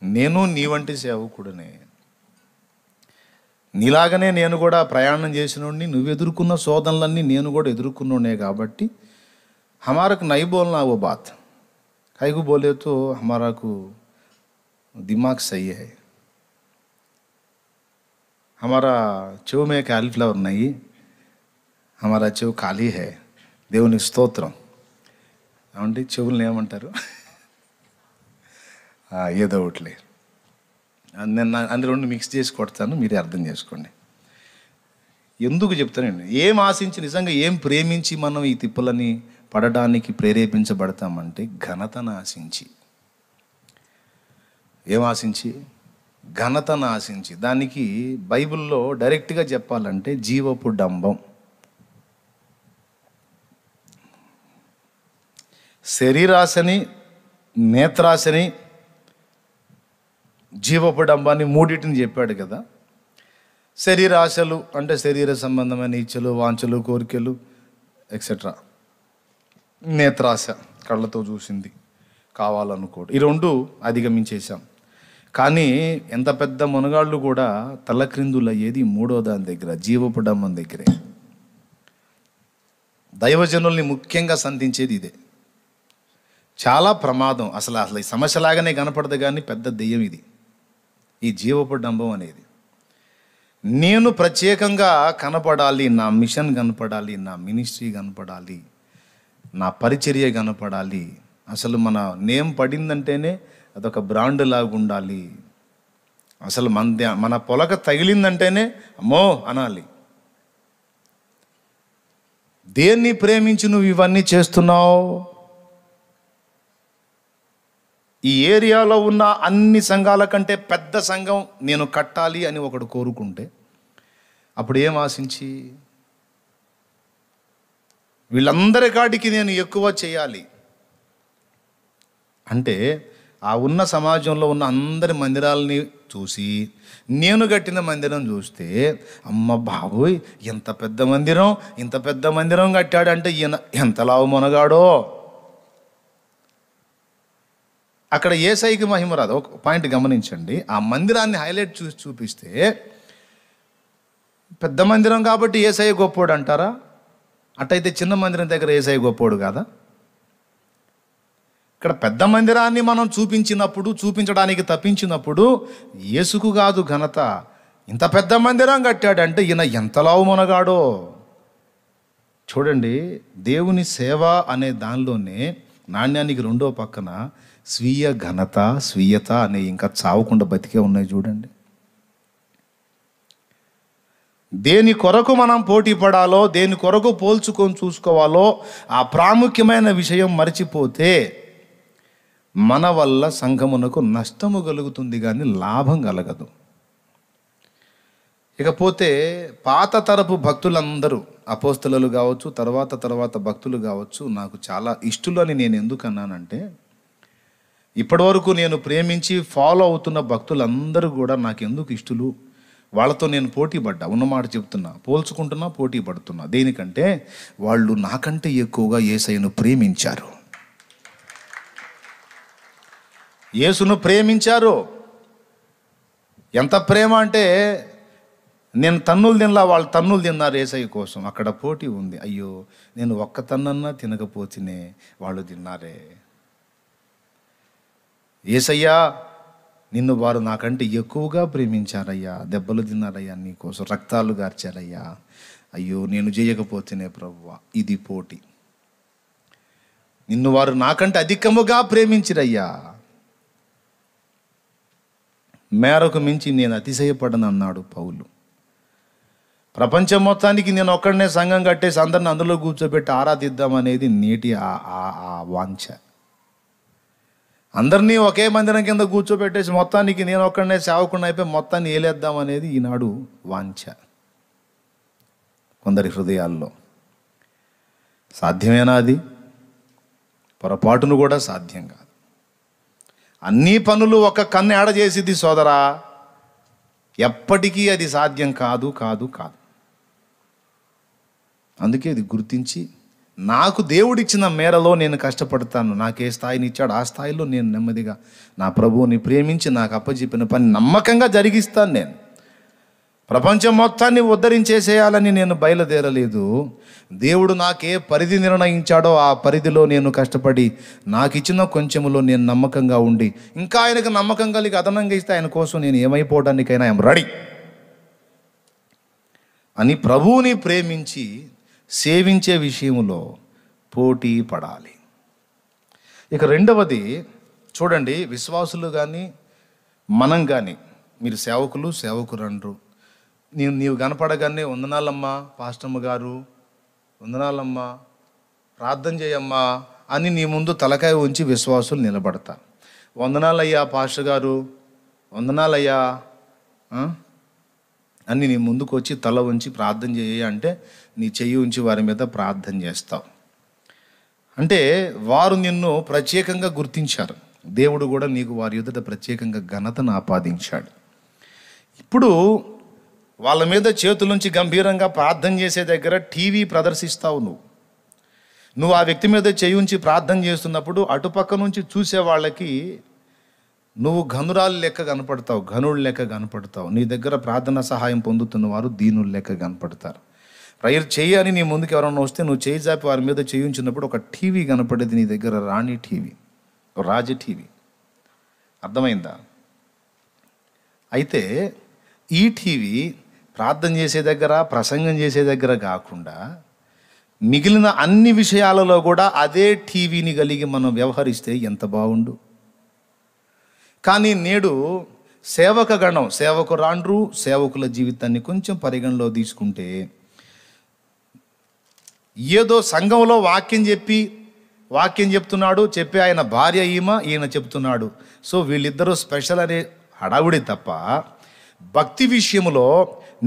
నేను నీ వంటి సేవకుడినే, నీలాగనే నేను కూడా ప్రయాణం చేసినోడిని, నువ్వు ఎదుర్కొన్న శోధనలన్నీ నేను కూడా ఎదుర్కొన్నోనే. కాబట్టి हमारा नहीं बोलना वो बात, कई को बोले तो हमारा को दिमाग सही है, हमारा చెవు में कैलीफ्लावर नहीं, हमारा చెవు ఖాళీ है. దేవునికి స్తోత్రం. ఏమంటే చెవుల్ని ఏమంటారు, ఏదో ఒకట్లే. నేను అందులో రెండు మిక్స్ చేసి కొడతాను, మీరే అర్థం చేసుకోండి. ఎందుకు చెప్తానండి, ఏం ఆశించి నిజంగా ఏం ప్రేమించి మనం ఈ తిప్పలని పడడానికి ప్రేరేపించబడతామంటే ఘనతను ఆశించి. ఏం ఆశించి? ఘనతను ఆశించి. దానికి బైబిల్లో డైరెక్ట్గా చెప్పాలంటే జీవపు డంబం. శరీరాశని, నేత్రాశని, జీవపు డంబాన్ని మూడింటిని చెప్పాడు కదా. శరీరాశలు అంటే శరీర సంబంధమైన ఇచ్చలు, వాంఛలు, కోరికలు ఎక్సెట్రా. నేత్రాశ కళ్ళతో చూసింది కావాలనుకోడు. ఈ రెండు అధిగమించేశాం. కానీ ఎంత పెద్ద మునగాళ్ళు కూడా తలక్రిందులయ్యేది మూడో దాని దగ్గర, జీవపు డంబం దగ్గరే. దైవజనుల్ని ముఖ్యంగా సంధించేది ఇదే. చాలా ప్రమాదం. అసలు ఈ సమస్యలాగానే కనపడదు కానీ పెద్ద దెయ్యం ఇది, ఈ జీవపు డంబం అనేది. నేను ప్రత్యేకంగా కనపడాలి, నా మిషన్ కనపడాలి, నా మినిస్ట్రీ కనపడాలి, నా పరిచర్య కనపడాలి. అసలు మన నేమ్ పడిందంటేనే అదొక బ్రాండ్ లాగా ఉండాలి. అసలు మన పొలక తగిలిందంటేనే అమ్మో అనాలి. దేన్ని ప్రేమించి నువ్వు ఇవన్నీ చేస్తున్నావు? ఈ ఏరియాలో ఉన్న అన్ని సంఘాల కంటే పెద్ద సంఘం నేను కట్టాలి అని ఒకడు కోరుకుంటే అప్పుడు ఏం ఆశించి, వీళ్ళందరి కాడికి నేను ఎక్కువ చేయాలి అంటే, ఆ ఉన్న సమాజంలో ఉన్న అందరి మందిరాలని చూసి నేను కట్టిన మందిరం చూస్తే, అమ్మ బాబోయ్ ఎంత పెద్ద మందిరం కట్టాడంటే ఈయన ఎంత లావు మొనగాడో. అక్కడ యేసయ్యకి మహిమ రాదు. ఒక పాయింట్ గమనించండి. ఆ మందిరాన్ని హైలైట్ చూసి చూపిస్తే పెద్ద మందిరం కాబట్టి యేసయ్య గొప్పోడు అంటారా? అట్టయితే చిన్న మందిరం దగ్గర యేసయ్య గొప్పోడు కాదా? ఇక్కడ పెద్ద మందిరాన్ని మనం చూపించడానికి తప్పించినప్పుడు యేసుకు కాదు ఘనత. ఇంత పెద్ద మందిరం కట్టాడంటే ఈయన ఎంత లావు మొనగాడో. చూడండి, దేవుని సేవ అనే దానిలోనే నాణ్యానికి రెండో పక్కన స్వీయ ఘనత, స్వీయత అనే ఇంకా చావకుండా బతికే ఉన్నాయి. చూడండి, దేని కొరకు మనం పోటీ పడాలో, దేని కొరకు పోల్చుకొని చూసుకోవాలో ఆ ప్రాముఖ్యమైన విషయం మర్చిపోతే మన వల్ల సంఘమునకు నష్టము కలుగుతుంది కానీ లాభం కలగదు. ఇకపోతే పాత తరపు భక్తులందరూ, అపోస్తలులు కావచ్చు, తర్వాత భక్తులు కావచ్చు, నాకు చాలా ఇష్టలు అని నేను ఎందుకు అన్నానంటే, ఇప్పటివరకు నేను ప్రేమించి ఫాలో అవుతున్న భక్తులందరూ కూడా నాకు ఎందుకు ఇష్టలు, వాళ్ళతో నేను పోటీ పడ్డా. ఉన్నమాట చెప్తున్నా, పోల్చుకుంటున్నా, పోటీ పడుతున్నా. దేనికంటే వాళ్ళు నాకంటే ఎక్కువగా యేసయ్యను ప్రేమించారు, యేసును ప్రేమించారు. ఎంత ప్రేమ అంటే, నేను తన్నులు తినలా, వాళ్ళు తన్నులు తిన్నారు యేసయ్య కోసం. అక్కడ పోటీ ఉంది. అయ్యో నేను ఒక్క తన్నన్నా తినకపోతేనే వాళ్ళు తిన్నారే. యేసయ్యా నిన్ను వారు నాకంటే ఎక్కువగా ప్రేమించారయ్యా, దెబ్బలు తిన్నారయ్యా, నీకోసం రక్తాలు గార్చారయ్యా. అయ్యో నేను చేయకపోతేనే ప్రభువా. ఇది పోటీ. నిన్ను వారు నాకంటే అధికముగా ప్రేమించిరయ్యా, మేరకు మించి నేను అతిశయపడను అన్నాడు పౌలు. ప్రపంచం మొత్తానికి నేను ఒక్కడనే సంఘం కట్టేసి అందరిని అందులో కూర్చోబెట్టి ఆరాధిద్దామనేది నేటి ఆ వాంఛ. అందరినీ ఒకే మందిరం కింద కూర్చోబెట్టేసి మొత్తానికి నేను ఒక్కడనే సేవకుండా అయిపోయి మొత్తాన్ని ఏలేద్దామనేది ఈనాడు వాంఛ కొందరి హృదయాల్లో. సాధ్యమేనా అది? పొరపాటును కూడా సాధ్యం కాదు. అన్ని పనులు ఒక కన్ను ఏడ చేసిద్ది సోదరా, ఎప్పటికీ అది సాధ్యం కాదు కాదు కాదు. అందుకే ఇది గుర్తించి, నాకు దేవుడిచ్చిన మేరలో నేను కష్టపడతాను. నాకే స్థాయిని ఇచ్చాడు ఆ స్థాయిలో నేను నెమ్మదిగా నా ప్రభువుని ప్రేమించి నాకు అప్పచెప్పిన పని నమ్మకంగా జరిగిస్తాను. నేను ప్రపంచం మొత్తాన్ని ఉద్ధరించేసేయాలని నేను బయలుదేరలేదు. దేవుడు నాకే పరిధి నిర్ణయించాడో ఆ పరిధిలో నేను కష్టపడి నాకు ఇచ్చిన కొంచెములో నేను నమ్మకంగా ఉండి, ఇంకా ఆయనకు నమ్మకం కలిగి అదనంగా ఇస్తే ఆయన కోసం నేను ఏమైపోవడానికైనా ఐఎమ్ రెడీ అని ప్రభువుని ప్రేమించి సేవించే విషయంలో పోటీ పడాలి. ఇక రెండవది చూడండి, విశ్వాసులు కానీ మనం కానీ, మీరు సేవకురండ్రు, నీవు కనపడగానే వందనాలమ్మా పాస్టమ్మ గారు, వందనాలమ్మా ప్రార్థన చేయమ్మా అని నీ ముందు తలకాయ ఉంచి విశ్వాసులు నిలబడతారు. వందనాలయ్యా పాస్టర్ గారు, వందనాలయ్యా అని నీ ముందుకు వచ్చి తల ఉంచి ప్రార్థన చేయ అంటే నీ చెయ్యి ఉంచి వారి మీద ప్రార్థన చేస్తావు. అంటే వారు నిన్ను ప్రత్యేకంగా గుర్తించారు. దేవుడు కూడా నీకు వారి ఎదుట ప్రత్యేకంగా ఘనతను ఆపాదించాడు. ఇప్పుడు వాళ్ళ మీద చేతులుంచి గంభీరంగా ప్రార్థన చేసే దగ్గర టీవీ ప్రదర్శిస్తావు. నువ్వు ఆ వ్యక్తి మీద చెయ్యి ఉంచి ప్రార్థన చేస్తున్నప్పుడు అటుపక్క నుంచి చూసే వాళ్ళకి నువ్వు ఘనురాలు లెక్క కనపడతావు, ఘనుడు లెక్క కనపడతావు. నీ దగ్గర ప్రార్థన సహాయం పొందుతున్న వారు దీనులు లెక్క కనపడతారు. ప్రేయర్ చెయ్యి అని నీ ముందుకు ఎవరైనా వస్తే నువ్వు చేయి జాపి వారి మీద చేయి ఉంచినప్పుడు ఒక టీవీ కనపడేది నీ దగ్గర, రాణి టీవీ, రాజ టీవీ. అర్థమైందా? అయితే ఈ టీవీ ప్రార్థన చేసే దగ్గర, ప్రసంగం చేసే దగ్గర కాకుండా మిగిలిన అన్ని విషయాలలో కూడా అదే టీవీని కలిగి మనం వ్యవహరిస్తే ఎంత బాగుండు. కానీ నేడు సేవక గణం, సేవకురాండ్రు సేవకుల జీవితాన్ని కొంచెం పరిగణలో తీసుకుంటే, ఏదో సంఘంలో వాక్యం చెప్తున్నాడు, చెప్పి ఆయన భార్య ఈయన చెప్తున్నాడు, సో వీళ్ళిద్దరూ స్పెషల్ అనే హడావుడి తప్ప భక్తి విషయంలో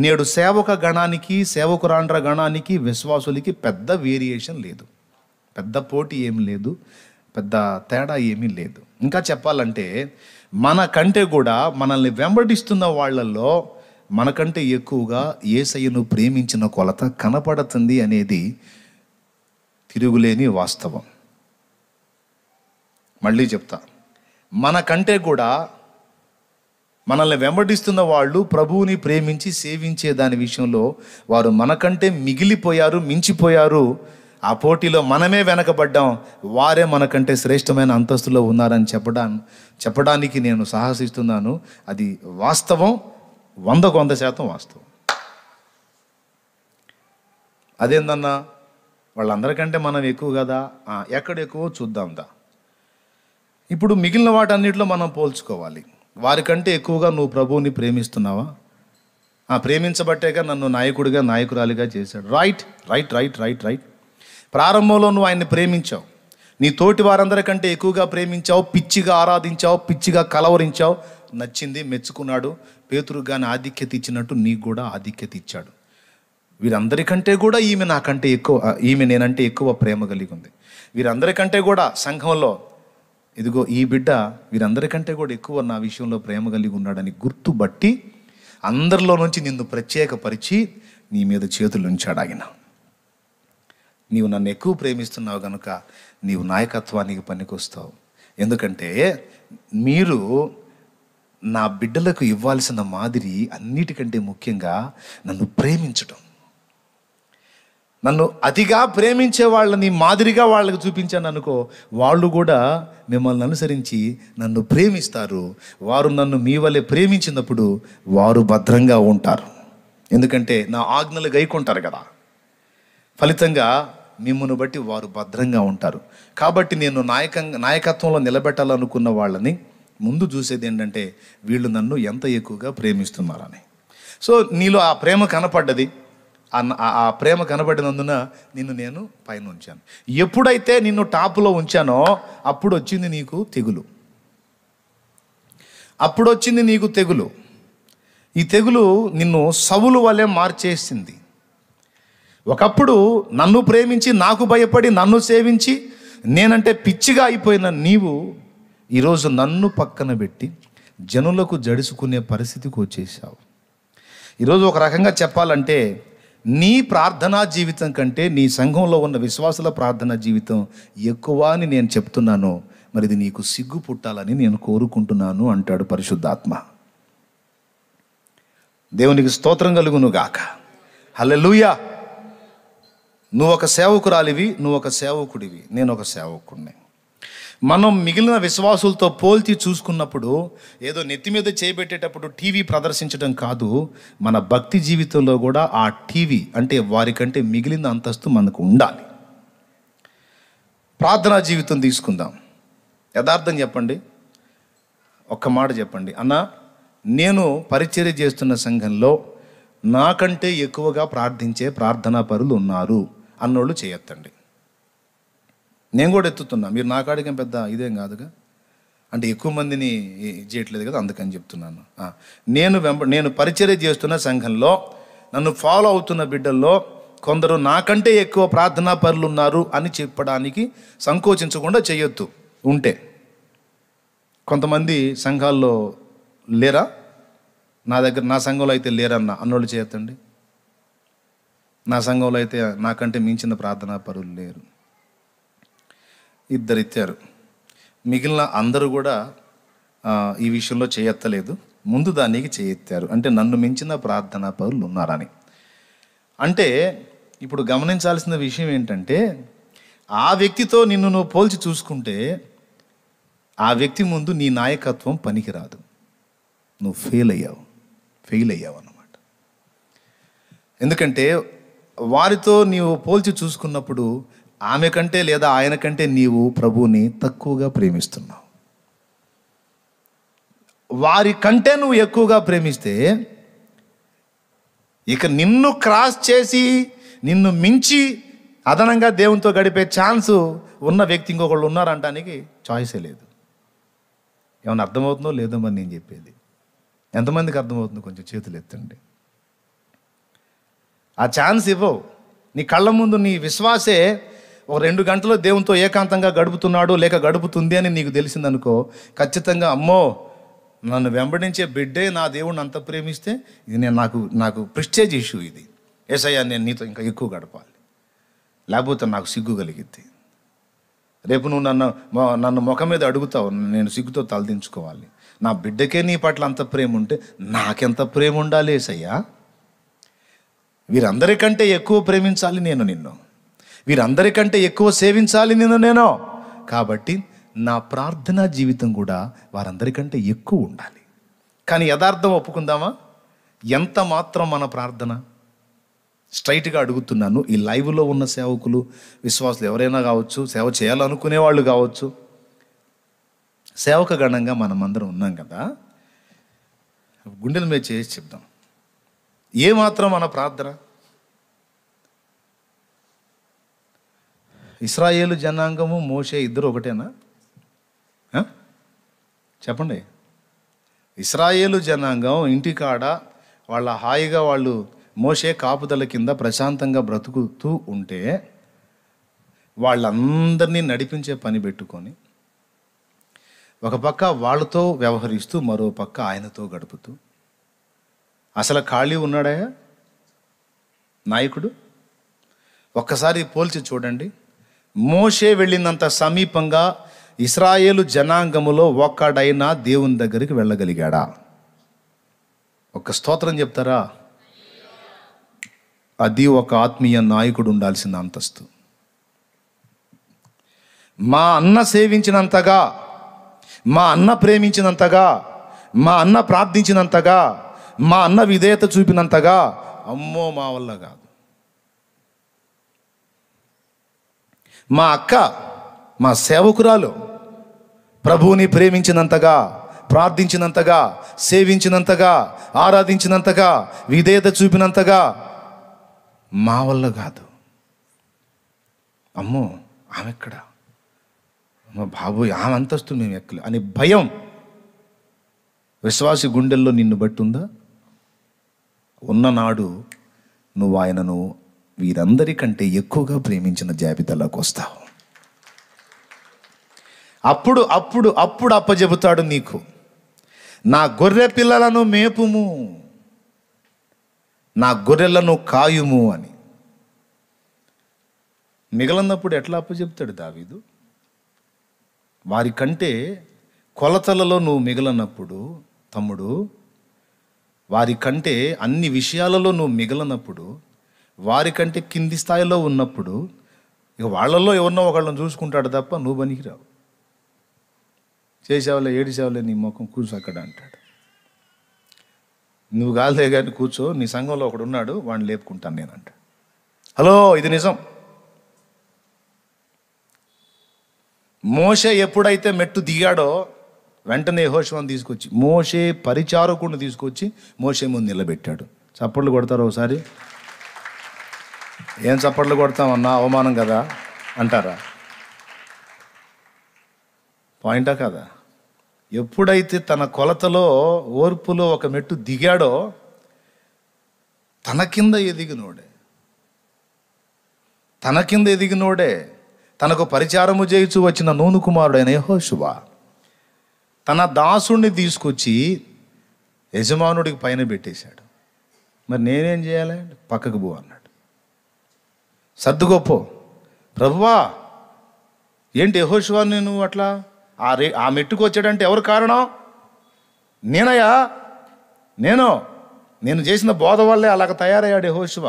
నేడు సేవక గణానికి సేవకురాండ్ర గణానికి విశ్వాసులకి పెద్ద వేరియేషన్ లేదు, పెద్ద పోటీ ఏమి లేదు, పెద్ద తేడా ఏమీ లేదు. ఇంకా చెప్పాలంటే మనకంటే కూడా మనల్ని వెంబడిస్తున్న వాళ్ళల్లో మనకంటే ఎక్కువగా యేసయ్యను ప్రేమించిన కొలత కనపడుతుంది అనేది తిరుగులేని వాస్తవం. మళ్ళీ చెప్తా, మనకంటే కూడా మనల్ని వెంబడిస్తున్న వాళ్ళు ప్రభువుని ప్రేమించి సేవించే దాని విషయంలో వారు మనకంటే మించిపోయారు. ఆ పోటీలో మనమే వెనకబడ్డాం, వారే మనకంటే శ్రేష్టమైన అంతస్తులో ఉన్నారని చెప్పడానికి నేను సాహసిస్తున్నాను. అది వాస్తవం, 100% వాస్తవం. అదేందన్నా వాళ్ళందరికంటే మనం ఎక్కువ కదా, ఎక్కడ ఎక్కువ చూద్దాందా. ఇప్పుడు మిగిలిన వాటన్నిటిలో మనం పోల్చుకోవాలి. వారికంటే ఎక్కువగా నువ్వు ప్రభువుని ప్రేమిస్తున్నావా? ప్రేమించబట్టేగా నన్ను నాయకురాలిగా చేశాడు. రైట్. ప్రారంభంలో నువ్వు ఆయన్ని ప్రేమించావు, నీ తోటి వారందరికంటే ఎక్కువగా ప్రేమించావు, పిచ్చిగా ఆరాధించావు, పిచ్చిగా కలవరించావు, నచ్చింది, మెచ్చుకున్నాడు. పేతురుకు కానీ ఆధిక్యత ఇచ్చినట్టు నీకు కూడా ఆధిక్యత ఇచ్చాడు. వీరందరికంటే కూడా ఈమె నేనంటే ఎక్కువ ప్రేమ కలిగి ఉంది. వీరందరికంటే కూడా సంఘంలో ఇదిగో ఈ బిడ్డ వీరందరికంటే కూడా ఎక్కువ నా విషయంలో ప్రేమ కలిగి ఉన్నాడని గుర్తుబట్టి అందరిలో నుంచి నిన్ను ప్రత్యేకపరిచి నీ మీద చేతులు ఉంచాడు ఆయన. నీవు నన్ను ఎక్కువ ప్రేమిస్తున్నావు కనుక నీవు నాయకత్వానికి పనికొస్తావు. ఎందుకంటే మీరు నా బిడ్డలకు ఇవ్వాల్సిన మాదిరి అన్నిటికంటే ముఖ్యంగా నన్ను ప్రేమించటం. నన్ను అతిగా ప్రేమించే వాళ్ళని మాదిరిగా వాళ్ళకి చూపించాను అనుకో, వాళ్ళు కూడా మిమ్మల్ని అనుసరించి నన్ను ప్రేమిస్తారు. వారు నన్ను మీ వల్లే ప్రేమించినప్పుడు వారు భద్రంగా ఉంటారు. ఎందుకంటే నా ఆజ్ఞలు గైకొంటారు కదా, ఫలితంగా మిమ్మల్ని బట్టి వారు భద్రంగా ఉంటారు. కాబట్టి నేను నాయకత్వంలో నిలబెట్టాలనుకున్న వాళ్ళని ముందు చూసేది ఏంటంటే వీళ్ళు నన్ను ఎంత ఎక్కువగా ప్రేమిస్తున్నారని. సో నీలో ఆ ప్రేమ కనపడ్డది, ఆ ప్రేమ కనబడినందున నేను పైన ఉంచాను. ఎప్పుడైతే నిన్ను టాప్లో ఉంచానో అప్పుడు వచ్చింది నీకు తెగులు. ఈ తెగులు నిన్ను సౌలు వలె మార్చేసింది. ఒకప్పుడు నన్ను ప్రేమించి నాకు భయపడి నన్ను సేవించి నేనంటే పిచ్చిగా అయిపోయిన నీవు ఈరోజు నన్ను పక్కన పెట్టి జనులకు జడుసుకునే పరిస్థితికి వచ్చేసావు. ఈరోజు ఒక రకంగా చెప్పాలంటే నీ ప్రార్థనా జీవితం కంటే నీ సంఘంలో ఉన్న విశ్వాసుల ప్రార్థనా జీవితం ఎక్కువ అని నేను చెప్తున్నాను. మరి ఇది నీకు సిగ్గు పుట్టాలని నేను కోరుకుంటున్నాను అంటాడు పరిశుద్ధాత్మ. దేవునికి స్తోత్రం కలుగును గాక. హల్లెలూయా. నువ్వు ఒక సేవకురాలివి, నువ్వు ఒక సేవకుడివి, నేను ఒక సేవకుడిని. మనం మిగిలిన విశ్వాసులతో పోల్చి చూసుకున్నప్పుడు ఏదో నెత్తి మీద చేయబెట్టేటప్పుడు టీవీ ప్రదర్శించడం కాదు, మన భక్తి జీవితంలో కూడా ఆ టీవీ అంటే వారికంటే మిగిలిన అంతస్తు మనకు ఉండాలి. ప్రార్థనా జీవితం తీసుకుందాం. యథార్థం చెప్పండి, ఒక్క మాట చెప్పండి, అన్న నేను పరిచర్య చేస్తున్న సంఘంలో నాకంటే ఎక్కువగా ప్రార్థించే ప్రార్థనా పరులు ఉన్నారు అన్నోళ్ళు చేయొద్దండి. నేను కూడా ఎత్తుతున్నా, మీరు నా కాడికి పెద్ద ఇదేం కాదుగా, అంటే ఎక్కువ మందిని చేయట్లేదు కదా అందుకని చెప్తున్నాను. నేను పరిచర్య చేస్తున్న సంఘంలో నన్ను ఫాలో అవుతున్న బిడ్డల్లో కొందరు నాకంటే ఎక్కువ ప్రార్థనా పరులు ఉన్నారు అని చెప్పడానికి సంకోచించకుండా చేయొద్దు. ఉంటే కొంతమంది సంఘాల్లో లేరా, నా సంఘంలో అయితే లేరన్న అన్నోళ్ళు చేయొద్దండి. నా సంఘంలో అయితే నాకంటే మించిన ప్రార్థనా పరులు లేరు, ఇద్దరు ఇచ్చారు. మిగిలిన అందరూ కూడా ఈ విషయంలో చేయెత్తలేదు, ముందు దానికి చేయెత్తారు. అంటే నన్ను మించిన ప్రార్థనా పరులు ఉన్నారని. అంటే ఇప్పుడు గమనించాల్సిన విషయం ఏంటంటే ఆ వ్యక్తితో నిన్ను నువ్వు పోల్చి చూసుకుంటే ఆ వ్యక్తి ముందు నీ నాయకత్వం పనికిరాదు, నువ్వు ఫెయిల్ అయ్యావు అన్నమాట. ఎందుకంటే వారితో నీవు పోల్చి చూసుకున్నప్పుడు ఆమె కంటే లేదా ఆయన కంటే నీవు ప్రభువుని తక్కువగా ప్రేమిస్తున్నావు. వారి కంటే నువ్వు ఎక్కువగా ప్రేమిస్తే ఇక నిన్ను క్రాస్ చేసి నిన్ను మించి అదనంగా దేవునితో గడిపే ఛాన్సు ఉన్న వ్యక్తి ఇంకొకళ్ళు ఉన్నారంటానికి చాయిసే లేదు. ఏమైనా అర్థమవుతుందో లేదో మరి నేను చెప్పేది. ఎంతమందికి అర్థమవుతుందో కొంచెం చేతులు ఎత్తండి. ఆ ఛాన్స్ ఇవ్వవు. నీ కళ్ళ ముందు నీ విశ్వాసే ఒక 2 గంటలు దేవునితో ఏకాంతంగా గడుపుతున్నాడు లేక గడుపుతుంది అని నీకు తెలిసిందనుకో, ఖచ్చితంగా అమ్మో నన్ను వెంబడించే బిడ్డే నా దేవుడిని అంత ప్రేమిస్తే ఇది నాకు ప్రెస్టేజ్ ఇష్యూ, ఇది యేసయ్యా నేను నీతో ఇంకా ఎక్కువ గడపాలి, లేకపోతే నాకు సిగ్గు కలిగిద్ది. రేపు నువ్వు నన్ను ముఖం మీద అడుగుతావు, నేను సిగ్గుతో తలదించుకోవాలి. నా బిడ్డకే నీ పట్ల అంత ప్రేమ ఉంటే నాకెంత ప్రేమ ఉండాలి యేసయ్యా. వీరందరికంటే ఎక్కువ ప్రేమించాలి నిన్ను, వీరందరికంటే ఎక్కువ సేవించాలి నేను. కాబట్టి నా ప్రార్థనా జీవితం కూడా వారందరికంటే ఎక్కువ ఉండాలి. కానీ యథార్థం ఒప్పుకుందామా? ఎంత మాత్రం మన ప్రార్థన? స్ట్రైట్గా అడుగుతున్నాను. ఈ లైవ్లో ఉన్న సేవకులు, విశ్వాసులు ఎవరైనా కావచ్చు, సేవ చేయాలనుకునే వాళ్ళు కావచ్చు, సేవక గణంగా మనమందరం ఉన్నాం కదా, గుండెల మీద చేసి చెప్దాం. ఏమాత్రం మన ప్రార్థన? ఇశ్రాయేలు జనాంగము మోషే ఇద్దరు ఒకటేనా? చెప్పండి. ఇశ్రాయేలు జనాంగం ఇంటికాడ వాళ్ళ హాయిగా వాళ్ళు మోషే కాపుదల కింద ప్రశాంతంగా బ్రతుకుతూ ఉంటే వాళ్ళందరినీ నడిపించే పని పెట్టుకొని ఒక పక్క వాళ్ళతో వ్యవహరిస్తూ మరో పక్క ఆయనతో గడుపుతూ, అసలు ఖాళీ ఉన్నాడా నాయకుడు? ఒక్కసారి పోల్చి చూడండి. మోషే వెళ్ళినంత సమీపంగా ఇశ్రాయేలు జనాంగములో ఒక్కడైనా దేవుని దగ్గరికి వెళ్ళగలిగాడా? ఒక స్తోత్రం చెప్తారా? అది ఒక ఆత్మీయ నాయకుడు ఉండాల్సిన అంతస్తు. మా అన్న సేవించినంతగా, మా అన్న ప్రేమించినంతగా, మా అన్న ప్రార్థించినంతగా, మా అన్న విధేయత చూపినంతగా అమ్మో మా వల్ల కాదు. మా అక్క, మా సేవకురాలు ప్రభువుని ప్రేమించినంతగా, ప్రార్థించినంతగా, సేవించినంతగా, ఆరాధించినంతగా, విధేయత చూపినంతగా మా వల్ల కాదు. అమ్మో ఆమె ఎక్కడ, మా బాబోయ్ ఆమె అంతస్తు మేము ఎక్కలే అని భయం విశ్వాసి గుండెల్లో నిన్ను బట్టి ఉందా? ఉన్ననాడు నువ్వు ఆయనను వీరందరికంటే ఎక్కువగా ప్రేమించిన జాబితాలోకి వస్తావు. అప్పుడు అప్పుడు అప్పుడు అప్పచెబుతాడు నీకు, నా గొర్రె పిల్లలను మేపుము, నా గొర్రెలను కాయుము అని. మిగలన్నప్పుడు ఎట్లా అప్పచెప్తాడు దావీదు? వారికంటే కొలతలలో నువ్వు మిగలనప్పుడు తమ్ముడు, వారికంటే అన్ని విషయాలలో నువ్వు మిగలనప్పుడు, వారికంటే కింది స్థాయిలో ఉన్నప్పుడు ఇక వాళ్ళల్లో ఎవరినో ఒకళ్ళని చూసుకుంటాడు తప్ప నువ్వు పనికిరావు. చేసేవాళ్ళే ఏడిసేవాళ్ళే నీ ముఖం కూర్చో అక్కడ అంటాడు. నువ్వు కాదులే కానీ కూర్చో, నీ సంఘంలో ఒకడు ఉన్నాడు వాడిని లేపుకుంటాను నేను అంట. హలో, ఇది నిజం. మోషే ఎప్పుడైతే మెట్టు దిగాడో వెంటనే యెహోషువను తీసుకొచ్చి, మోషే పరిచారకుడిని తీసుకొచ్చి మోషే ముందు నిలబెట్టాడు. చప్పట్లు కొడతారు ఒకసారి? ఏం చప్పట్లు కొడతామన్నా, అవమానం కదా అంటారా? పాయింటా కదా? ఎప్పుడైతే తన కొలతలో ఓర్పులో ఒక మెట్టు దిగాడో తన కింద ఎదిగినోడే తనకు పరిచారము చేయుచు వచ్చిన నూను కుమారుడైన యెహోషువ తన దాసుడిని తీసుకొచ్చి యజమానుడికి పైన పెట్టేశాడు. మరి నేనేం చేయాలి? పక్కకు పో అన్నాడు. సర్దుగొప్పో. ప్రభువా ఏంటి యెహోషువ నేను అట్లా ఆ మెట్టుకు వచ్చాడంటే ఎవరు కారణం? నేనయ్యా, నేను చేసిన బోధ వల్లే అలాగ తయారయ్యాడు యెహోషువ.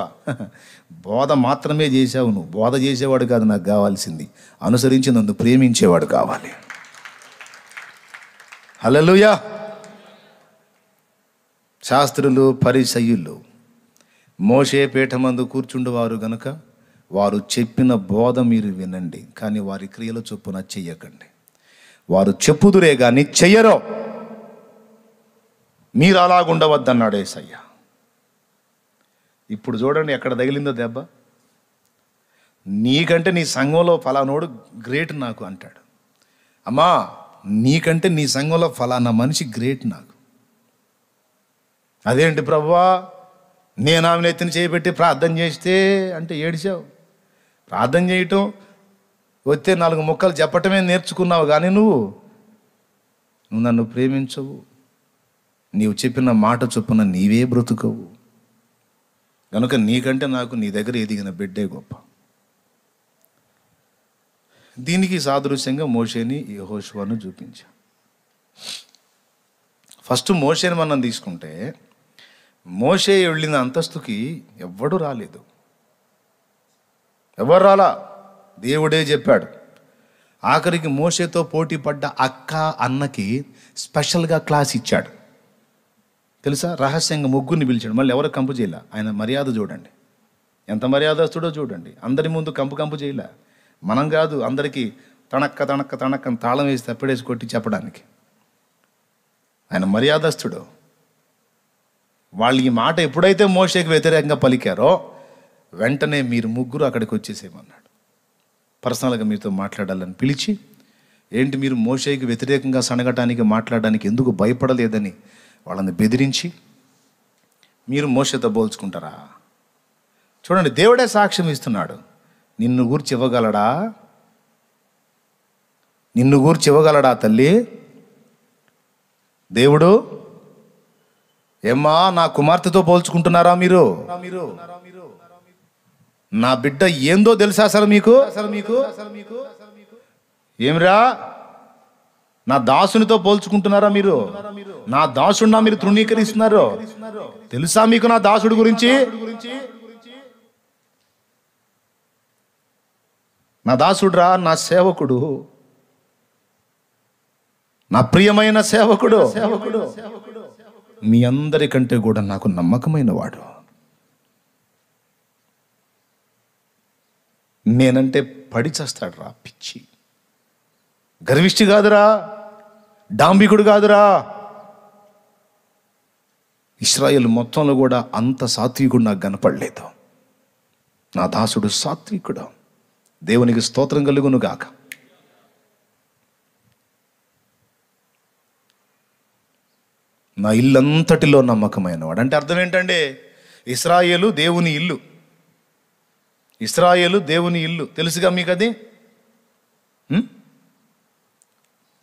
బోధ మాత్రమే చేశావు నువ్వు. బోధ చేసేవాడు కాదు నాకు కావాల్సింది, అనుసరించి నన్ను ప్రేమించేవాడు కావాలి. హల్లెలూయా. శాస్త్రులు పరిసయ్యులు మోషే పీఠమందు కూర్చుండువారు గనుక వారు చెప్పిన బోధ మీరు వినండి, కానీ వారి క్రియల చొప్పున చెయ్యకండి. వారు చెప్పుదురే కానీ చెయ్యరో, మీరు అలాగుండవద్దన్నాడు యేసయ్య. ఇప్పుడు చూడండి ఎక్కడ తగిలిందో దెబ్బ. నీకంటే నీ సంఘంలో ఫలానోడు గ్రేట్ నాకు అంటాడు. అమ్మా, నీకంటే నీ సంఘంలో ఫలానా మనిషి గ్రేట్ నాకు. అదేంటి ప్రభువా, నేను ఆమెను ఎత్తిన చేయబెట్టి ప్రార్థన చేస్తే అంటే ఏడిచావు. ప్రార్థన చేయటం వస్తే 4 ముక్కలు చెప్పటమే నేర్చుకున్నావు, కానీ నువ్వు నన్ను ప్రేమించవు. నీవు చెప్పిన మాట చొప్పున నీవే బ్రతుకవు. కనుక నీకంటే నాకు నీ దగ్గర ఎదిగిన బిడ్డే గొప్ప. దీనికి సాదృశ్యంగా మోషేని యెహోషువను చూపించా. ఫస్ట్ మోషేని మనం తీసుకుంటే, మోషే వెళ్ళిన అంతస్తుకి ఎవ్వడు రాలేదు. ఎవరు రాలా, దేవుడే చెప్పాడు. ఆఖరికి మోషేతో పోటీ పడ్డ అక్క అన్నకి స్పెషల్గా క్లాస్ ఇచ్చాడు. తెలుసా, రహస్యంగా ముగ్గురిని పిలిచాడు. మళ్ళీ ఎవరు కంపు చేయలే. ఆయన మర్యాద చూడండి, ఎంత మర్యాదస్తుడో చూడండి. అందరి ముందు కంపు చేయలే. మనం కాదు, అందరికీ తణక్క తాళం వేసి తప్పిడేసి కొట్టి చెప్పడానికి. ఆయన మర్యాదస్తుడు. వాళ్ళు ఈ మాట ఎప్పుడైతే మోషేకి వ్యతిరేకంగా పలికారో వెంటనే మీరు ముగ్గురు అక్కడికి వచ్చేసేయమన్నాడు. పర్సనల్గా మీతో మాట్లాడాలని పిలిచి, ఏంటి మీరు మోషేకి వ్యతిరేకంగా సనగటానికి మాట్లాడడానికి ఎందుకు భయపడలేదని వాళ్ళని బెదిరించి, మీరు మోషేతో పోల్చుకుంటారా? చూడండి, దేవుడే సాక్ష్యం ఇస్తున్నాడు. నిన్ను గూర్చి ఇవ్వగలడా? నిన్ను గూర్చి ఇవ్వగలడా తల్లి దేవుడు? ఏమ్మా, నా కుమార్తెతో పోల్చుకుంటున్నారా మీరు? నా బిడ్డ ఏందో తెలుసా అసలు మీకు? ఏమిరా, నా దాసునితో పోల్చుకుంటున్నారా మీరు? నా దాసుడినా మీరు తృణీకరిస్తున్నారు. తెలుసా మీకు నా దాసుడి గురించి? నా దాసుడురా, నా సేవకుడు, నా ప్రియమైన సేవకుడు. మీ అందరికంటే కూడా నాకు నమ్మకమైన వాడు. నేనంటే పడి చేస్తాడు రా, పిచ్చి గర్విష్టి కాదురా, డాంబికుడు కాదురా. ఇశ్రాయేలు మొత్తంలో కూడా అంత సాత్వికుడు నాకు కనపడలేదు. నా దాసుడు సాత్వికుడు. దేవునికి స్తోత్రం కలుగును గాక. నా ఇల్లంతటిలో నమ్మకమైన వాడు అంటే అర్థం ఏంటంటే, ఇశ్రాయేలు దేవుని ఇల్లు. ఇశ్రాయేలు దేవుని ఇల్లు తెలుసుగా మీకు అది?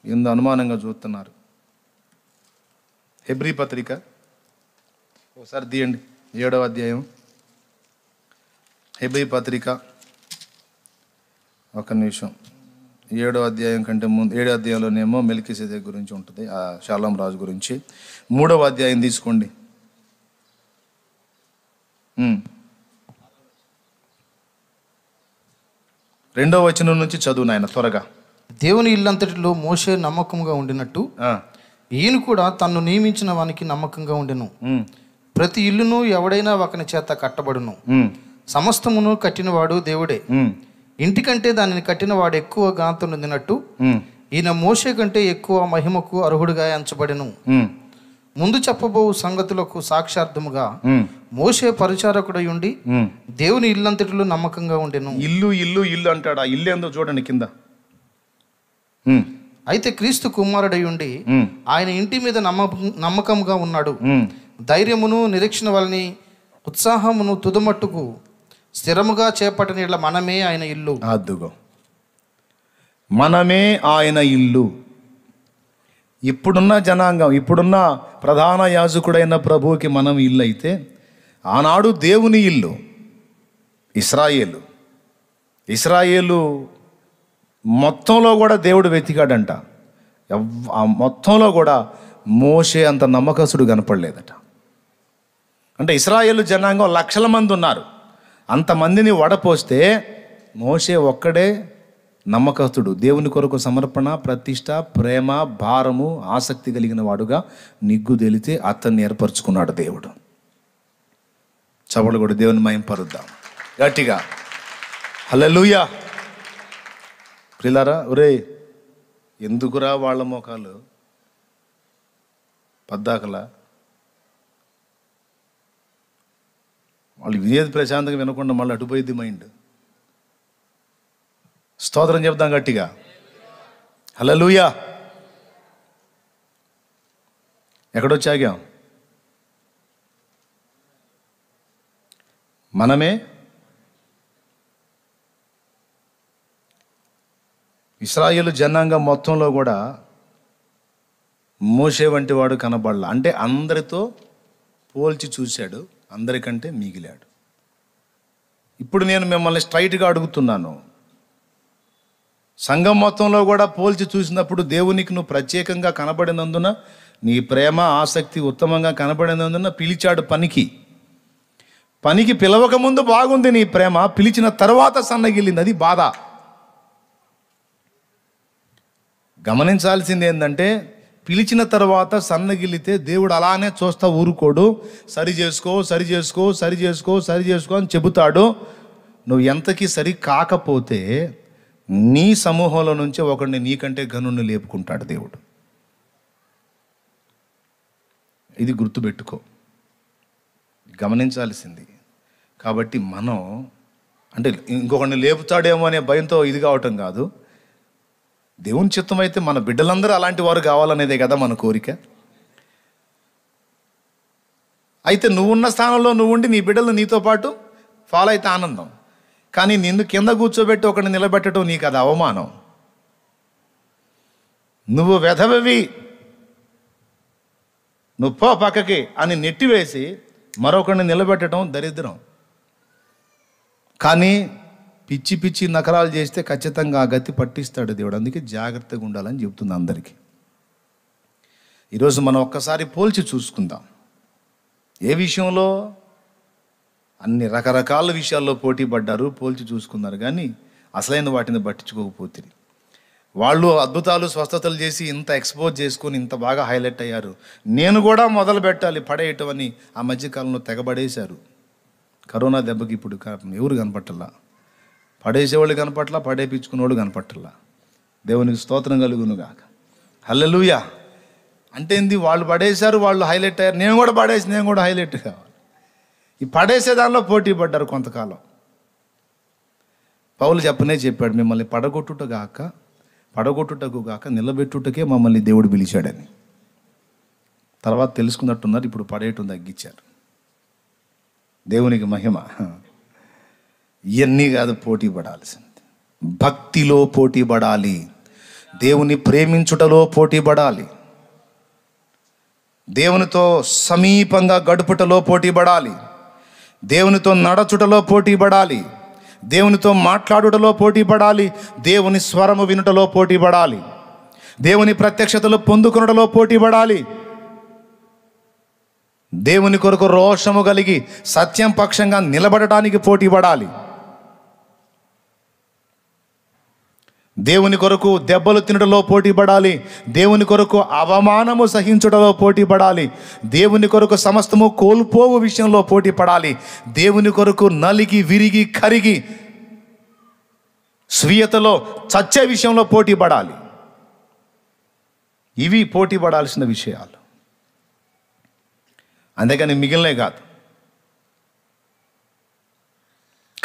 ఎంత అనుమానంగా చూస్తున్నారు. హెబ్రీ పత్రిక ఒకసారి తీయండి, 7వ అధ్యాయం. హెబ్రీ పత్రిక, ఒక నిమిషం. 7వ అధ్యాయం కంటే ముందు 7వ అధ్యాయంలోనేమో మెల్కీసెదెకు గురించి ఉంటుంది, ఆ షాలోం రాజు గురించి. 3వ అధ్యాయం తీసుకోండి. 2వ వచనం నుంచి చదువు నాయన త్వరగా. దేవుని ఇల్లంతటిలో మోషే నమ్మకంగా ఉండినట్టు ఈయన కూడా తన్ను నియమించిన వానికి నమ్మకంగా ఉండెను. ప్రతి ఇల్లును ఎవడైనా ఒకని చేత కట్టబడును. సమస్తమును కట్టినవాడు దేవుడే. ఇంటికంటే దానిని కట్టినవాడు ఎక్కువ ఘనత నొందినట్టు ఈయన మోషే కంటే ఎక్కువ మహిమకు అర్హుడుగా ఎంచబడెను. ముందు చెప్పబో సంగతులకు సాక్షార్థముగా మోషే పరిచారకుడై ఉండి దేవుని ఇల్లంతటిలో నమ్మకంగా ఉండెను. ఇల్లు ఇల్లు ఇల్లు అంటాడు. ఆ ఇల్లు ఏందో చూడండి కింద. అయితే క్రీస్తు కుమారుడై ఉండి ఆయన ఇంటి మీద నమ్మకంగా ఉన్నాడు. ధైర్యమును నిరీక్షణ వలని ఉత్సాహమును తుదమట్టుకు స్థిరముగా చేపట్టని ఇళ్ళ మనమే ఆయన ఇల్లు. అద్దుగో, మనమే ఆయన ఇల్లు. ఇప్పుడున్న జనాంగం, ఇప్పుడున్న ప్రధాన యాజకుడైన ప్రభువుకి మనం ఇల్లు అయితే, ఆనాడు దేవుని ఇల్లు ఇశ్రాయేలు. ఇశ్రాయేలు మొత్తంలో కూడా దేవుడు వెతికాడంట. ఆ మొత్తంలో కూడా మోషే అంత నమ్మకస్తుడు కనపడలేదట. అంటే ఇశ్రాయేలు జనాంగం లక్షల మంది ఉన్నారు. అంతమందిని వడపోస్తే మోషే ఒక్కడే నమ్మకస్తుడు. దేవుని కొరకు సమర్పణ, ప్రతిష్ట, ప్రేమ, భారము, ఆసక్తి కలిగిన వాడుగా నిగ్గు తెలితే అతన్ని ఏర్పరచుకున్నాడు దేవుడు. చప్పట్లు కూడా దేవుని మహింపరుద్దాం గట్టిగా. హల్లెలూయా. ప్రియులారా, ఒరే ఎందుకురా వాళ్ళ మోకాలు పద్దాకలా? వాళ్ళు వినేది ప్రశాంతంగా వినకుండా మళ్ళీ అటుపోయింది మైండ్. స్తోత్రం చెప్దాం గట్టిగా. హల్లెలూయా. ఎక్కడొచ్చాగాం? మనమే ఇశ్రాయేలు జనాంగం మొత్తంలో కూడా మోషే వంటి వాడు కనబడలా. అంటే అందరితో పోల్చి చూశాడు, అందరికంటే మిగిలాడు. ఇప్పుడు నేను మిమ్మల్ని స్ట్రైట్గా అడుగుతున్నాను, సంఘం మొత్తంలో కూడా పోల్చి చూసినప్పుడు దేవునికి నువ్వు ప్రత్యేకంగా కనబడినందున, నీ ప్రేమ ఆసక్తి ఉత్తమంగా కనబడినందున పిలిచాడు పనికి పిలవక ముందు బాగుంది నీ ప్రేమ, పిలిచిన తర్వాత సన్నగిల్లింది. అది బాధ. గమనించాల్సింది ఏంటంటే, పిలిచిన తర్వాత సన్నగిల్లితే దేవుడు అలానే చూస్తా ఊరుకోడు. సరి చేసుకో అని చెబుతాడు. నువ్వు ఎంతకీ సరి కాకపోతే నీ సమూహంలో నుంచి ఒకడిని నీకంటే ఘనుని లేపుకుంటాడు దేవుడు. ఇది గుర్తుపెట్టుకో, గమనించాల్సింది. కాబట్టి మనం అంటే ఇంకొకరిని లేపుతాడేమో అనే భయంతో ఇది కావటం కాదు. దేవుని చిత్తం అయితే మన బిడ్డలందరూ అలాంటి వారు కావాలనేదే కదా మన కోరిక. అయితే నువ్వున్న స్థానంలో నువ్వు ఉండి నీ బిడ్డలు నీతో పాటు ఫాలో అయితే ఆనందం. కానీ నిన్ను కింద కూర్చోబెట్టి ఒకరిని నిలబెట్టడం నీకు అది అవమానం. నువ్వు వెధవవి, నువ్వు పో పక్కకి అని నెట్టివేసి మరొకరిని నిలబెట్టడం దరిద్రం. కానీ పిచ్చి నకరాలు చేస్తే ఖచ్చితంగా ఆ గతి పట్టిస్తాడు దేవుడు. అందుకే జాగ్రత్తగా ఉండాలని చెబుతుంది అందరికీ. ఈరోజు మనం ఒక్కసారి పోల్చి చూసుకుందాం. ఏ విషయంలో? అన్ని రకరకాల విషయాల్లో పోటీ పడ్డారు, పోల్చి చూసుకున్నారు. కానీ అసలైన వాటిని పట్టించుకోకపోతే వాళ్ళు అద్భుతాలు స్వస్థతలు చేసి ఇంత ఎక్స్పోజ్ చేసుకొని ఇంత బాగా హైలైట్ అయ్యారు. నేను కూడా మొదలు పెట్టాలి పడేయటం అని ఆ మధ్యకాలంలో తెగబడేశారు. కరోనా దెబ్బకి ఇప్పుడు ఎవరు కనపట్టల్లా, పడేసేవాళ్ళు కనపట్లా, పడేపించుకునేవాళ్ళు కనపట్టల్లా. దేవునికి స్తోత్రం కలుగును గాక. హల్లెలూయా. అంటే ఏంది? వాళ్ళు పడేశారు, వాళ్ళు హైలైట్ అయ్యారు. నేను కూడా హైలైట్ కావాలి. ఈ పడేసే దానిలో పోటీ పడ్డారు కొంతకాలం. పౌలు చెప్పాడు, మిమ్మల్ని పడగొట్టుటకు గాక నిలబెట్టుటకే మమ్మల్ని దేవుడు పిలిచాడని. తర్వాత తెలుసుకున్నట్టున్నారు, ఇప్పుడు పడేయటం తగ్గించారు. దేవునికి మహిమ. ఇవన్నీ కాదు పోటీ పడాల్సింది. భక్తిలో పోటీ పడాలి, దేవుని ప్రేమించుటలో పోటీ పడాలి, దేవునితో సమీపంగా గడుపుటలో పోటీ పడాలి, దేవునితో నడచుటలో పోటీ పడాలి, దేవునితో మాట్లాడుటలో పోటీ పడాలి, దేవుని స్వరము వినుటలో పోటీ పడాలి, దేవుని ప్రత్యక్షతలు పొందుకునటలో పోటీ పడాలి, దేవుని కొరకు రోషము కలిగి సత్యం పక్షంగా నిలబడటానికి పోటీ పడాలి, దేవుని కొరకు దెబ్బలు తినటలో పోటీ పడాలి, దేవుని కొరకు అవమానము సహించుటలో పోటీ పడాలి, దేవుని కొరకు సమస్తము కోల్పోవు విషయంలో పోటీ పడాలి, దేవుని కొరకు నలిగి విరిగి కరిగి స్వీయతలో చచ్చే విషయంలో పోటీ పడాలి. ఇవి పోటీ పడాల్సిన విషయాలు. అంతేకాని మిగిలినవి కాదు.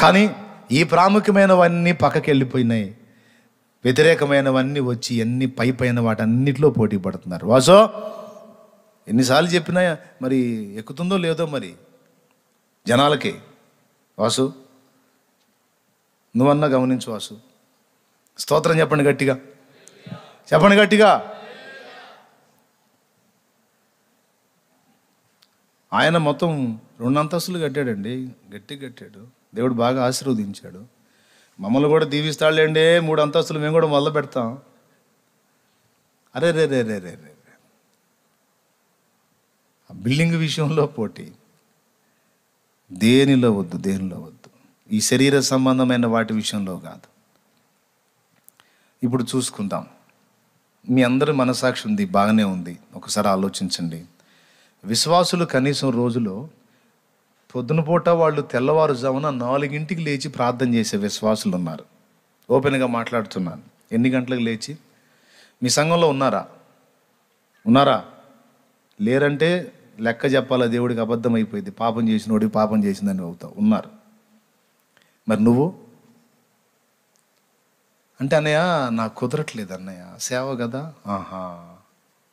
కానీ ఈ ప్రాముఖ్యమైనవన్నీ పక్కకి వెళ్ళిపోయినాయి, వ్యతిరేకమైనవన్నీ వచ్చి ఎన్ని పైన వాటన్నిటిలో పోటీ పడుతున్నారు. వాసో ఎన్నిసార్లు చెప్పినా మరి ఎక్కుతుందో లేదో మరి జనాలకి. వాసు నువ్వన్నా గమనించు. వాసు స్తోత్రం చెప్పండి గట్టిగా, చెప్పండి గట్టిగా. ఆయన మొత్తం 2 అంతస్తులు కట్టాడండి, గట్టిగా కట్టాడు. దేవుడు బాగా ఆశీర్వదించాడు. మమ్మల్ని కూడా దీవిస్తాడులేండి, 3 అంతస్తులు మేము కూడా మొదలు పెడతాం. అరే రే రే రే రే రే ఆ బిల్డింగ్ విషయంలో పోటీ దేనిలో వద్దు. ఈ శరీర సంబంధమైన వాటి విషయంలో కాదు. ఇప్పుడు చూసుకుందాం. మీ అందరి మనసాక్షి ఉంది, బాగానే ఉంది. ఒకసారి ఆలోచించండి. విశ్వాసులు కనీసం రోజులో పొద్దున పూట వాళ్ళు తెల్లవారుజామున 4 లేచి ప్రార్థన చేసే విశ్వాసులు ఉన్నారు. ఓపెన్గా మాట్లాడుతున్నాను. ఎన్ని గంటలకు లేచి? మీ సంఘంలో ఉన్నారా? లేరంటే లెక్క చెప్పాలా, దేవుడికి అబద్ధం అయిపోయింది. పాపం చేసినోడికి పాపం చేసిందని అవుతావు. ఉన్నారు. మరి నువ్వు అంటే అన్నయ్య నాకు కుదరట్లేదు అన్నయ్య, సేవ కదా.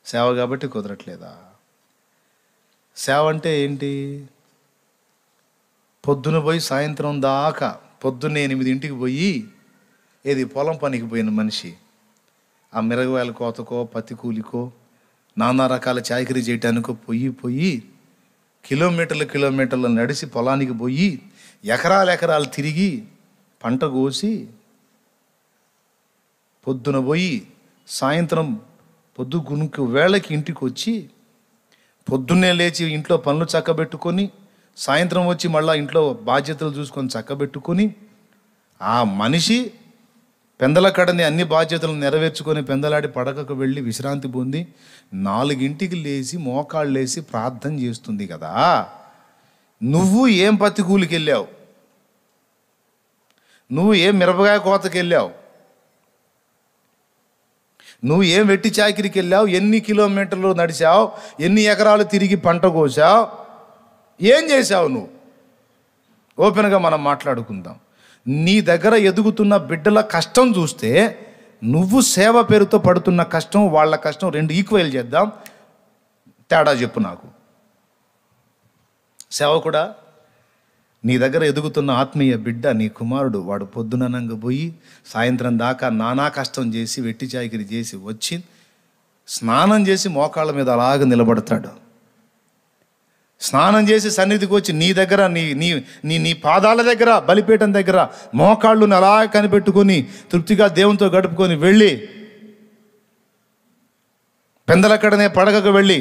సేవ కాబట్టి కుదరట్లేదా? సేవ అంటే ఏంటి? పొద్దున పోయి సాయంత్రం దాకా, పొద్దున్నే 8 పోయి ఏది పొలం పనికి పోయిన మనిషి ఆ మిరగవేల కోతకో పత్తి కూలికో నానా రకాల చాకరీ చేయటానికో పోయి కిలోమీటర్లు నడిచి పొలానికి పోయి ఎకరాలు తిరిగి పంట కోసి పొద్దున పోయి సాయంత్రం పొద్దుగునుకు వేళకి ఇంటికి వచ్చి పొద్దున్నే లేచి ఇంట్లో పనులు చక్కబెట్టుకొని సాయంత్రం వచ్చి మళ్ళీ ఇంట్లో బాధ్యతలు చూసుకొని చక్కబెట్టుకొని ఆ మనిషి పెందలకడని అన్ని బాధ్యతలను నెరవేర్చుకొని పెందలాడి పడకకు వెళ్ళి విశ్రాంతి పొంది 4 లేచి మోకాళ్ళు లేచి ప్రార్థన చేస్తుంది కదా. నువ్వు ఏం పత్తి కూలికి వెళ్ళావు? నువ్వు ఏం మిరపకాయ కోతకి వెళ్ళావు? నువ్వు ఏం వెట్టి చాకిరికి వెళ్ళావు? ఎన్ని కిలోమీటర్లు నడిచావు? ఎన్ని ఎకరాలు తిరిగి పంట కోసావు? ఏం చేశావు నువ్వు? ఓపెన్గా మనం మాట్లాడుకుందాం. నీ దగ్గర ఎదుగుతున్న బిడ్డల కష్టం చూస్తే నువ్వు సేవ పేరుతో పడుతున్న కష్టం, వాళ్ళ కష్టం 2 ఈక్వల్ చేద్దాం. తేడా చెప్పు నాకు. సేవకుడా, నీ దగ్గర ఎదుగుతున్న ఆత్మీయ బిడ్డ, నీ కుమారుడు, వాడు పొద్దుననంగా పోయి సాయంత్రం దాకా నానా కష్టం చేసి వెట్టి చాకిరి చేసి వచ్చి స్నానం చేసి మోకాళ్ళ మీద అలాగ నిలబడతాడు. స్నానం చేసి సన్నిధికి వచ్చి నీ దగ్గర నీ పాదాల దగ్గర బలిపీఠం దగ్గర మోకాళ్ళుని అలా కనిపెట్టుకొని తృప్తిగా దేవునితో గడుపుకొని వెళ్ళి పెందలక్కడనే పడకకు వెళ్ళి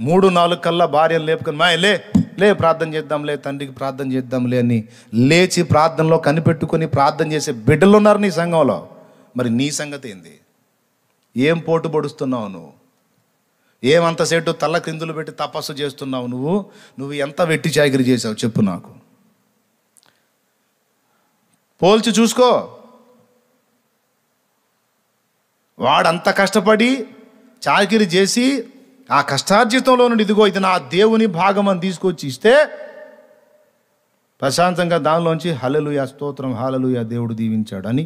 3-4 కల్లా భార్యను లేపుకొని మా లే ప్రార్థన చేద్దాంలే, తండ్రికి ప్రార్థన చేద్దాంలే అని లేచి ప్రార్థనలో కనిపెట్టుకొని ప్రార్థన చేసే బిడ్డలు ఉన్నారు నీ సంఘంలో. మరి నీ సంగతి ఏంది? ఏం పోటు పొడుస్తున్నావు నువ్వు? ఏమంతసేటు తల్ల క్రిందులు పెట్టి తపస్సు చేస్తున్నావు నువ్వు ఎంత వెట్టి చాకిరి చేసావు చెప్పు నాకు. పోల్చి చూసుకో. వాడంత కష్టపడి చాకిరి చేసి ఆ కష్టార్జితంలో నుండి ఇదిగో ఇది నా దేవుని భాగం అని తీసుకొచ్చి ఇస్తే ప్రశాంతంగా దానిలోంచి హల్లెలూయా స్తోత్రం హల్లెలూయా దేవుడు దీవించాడు అని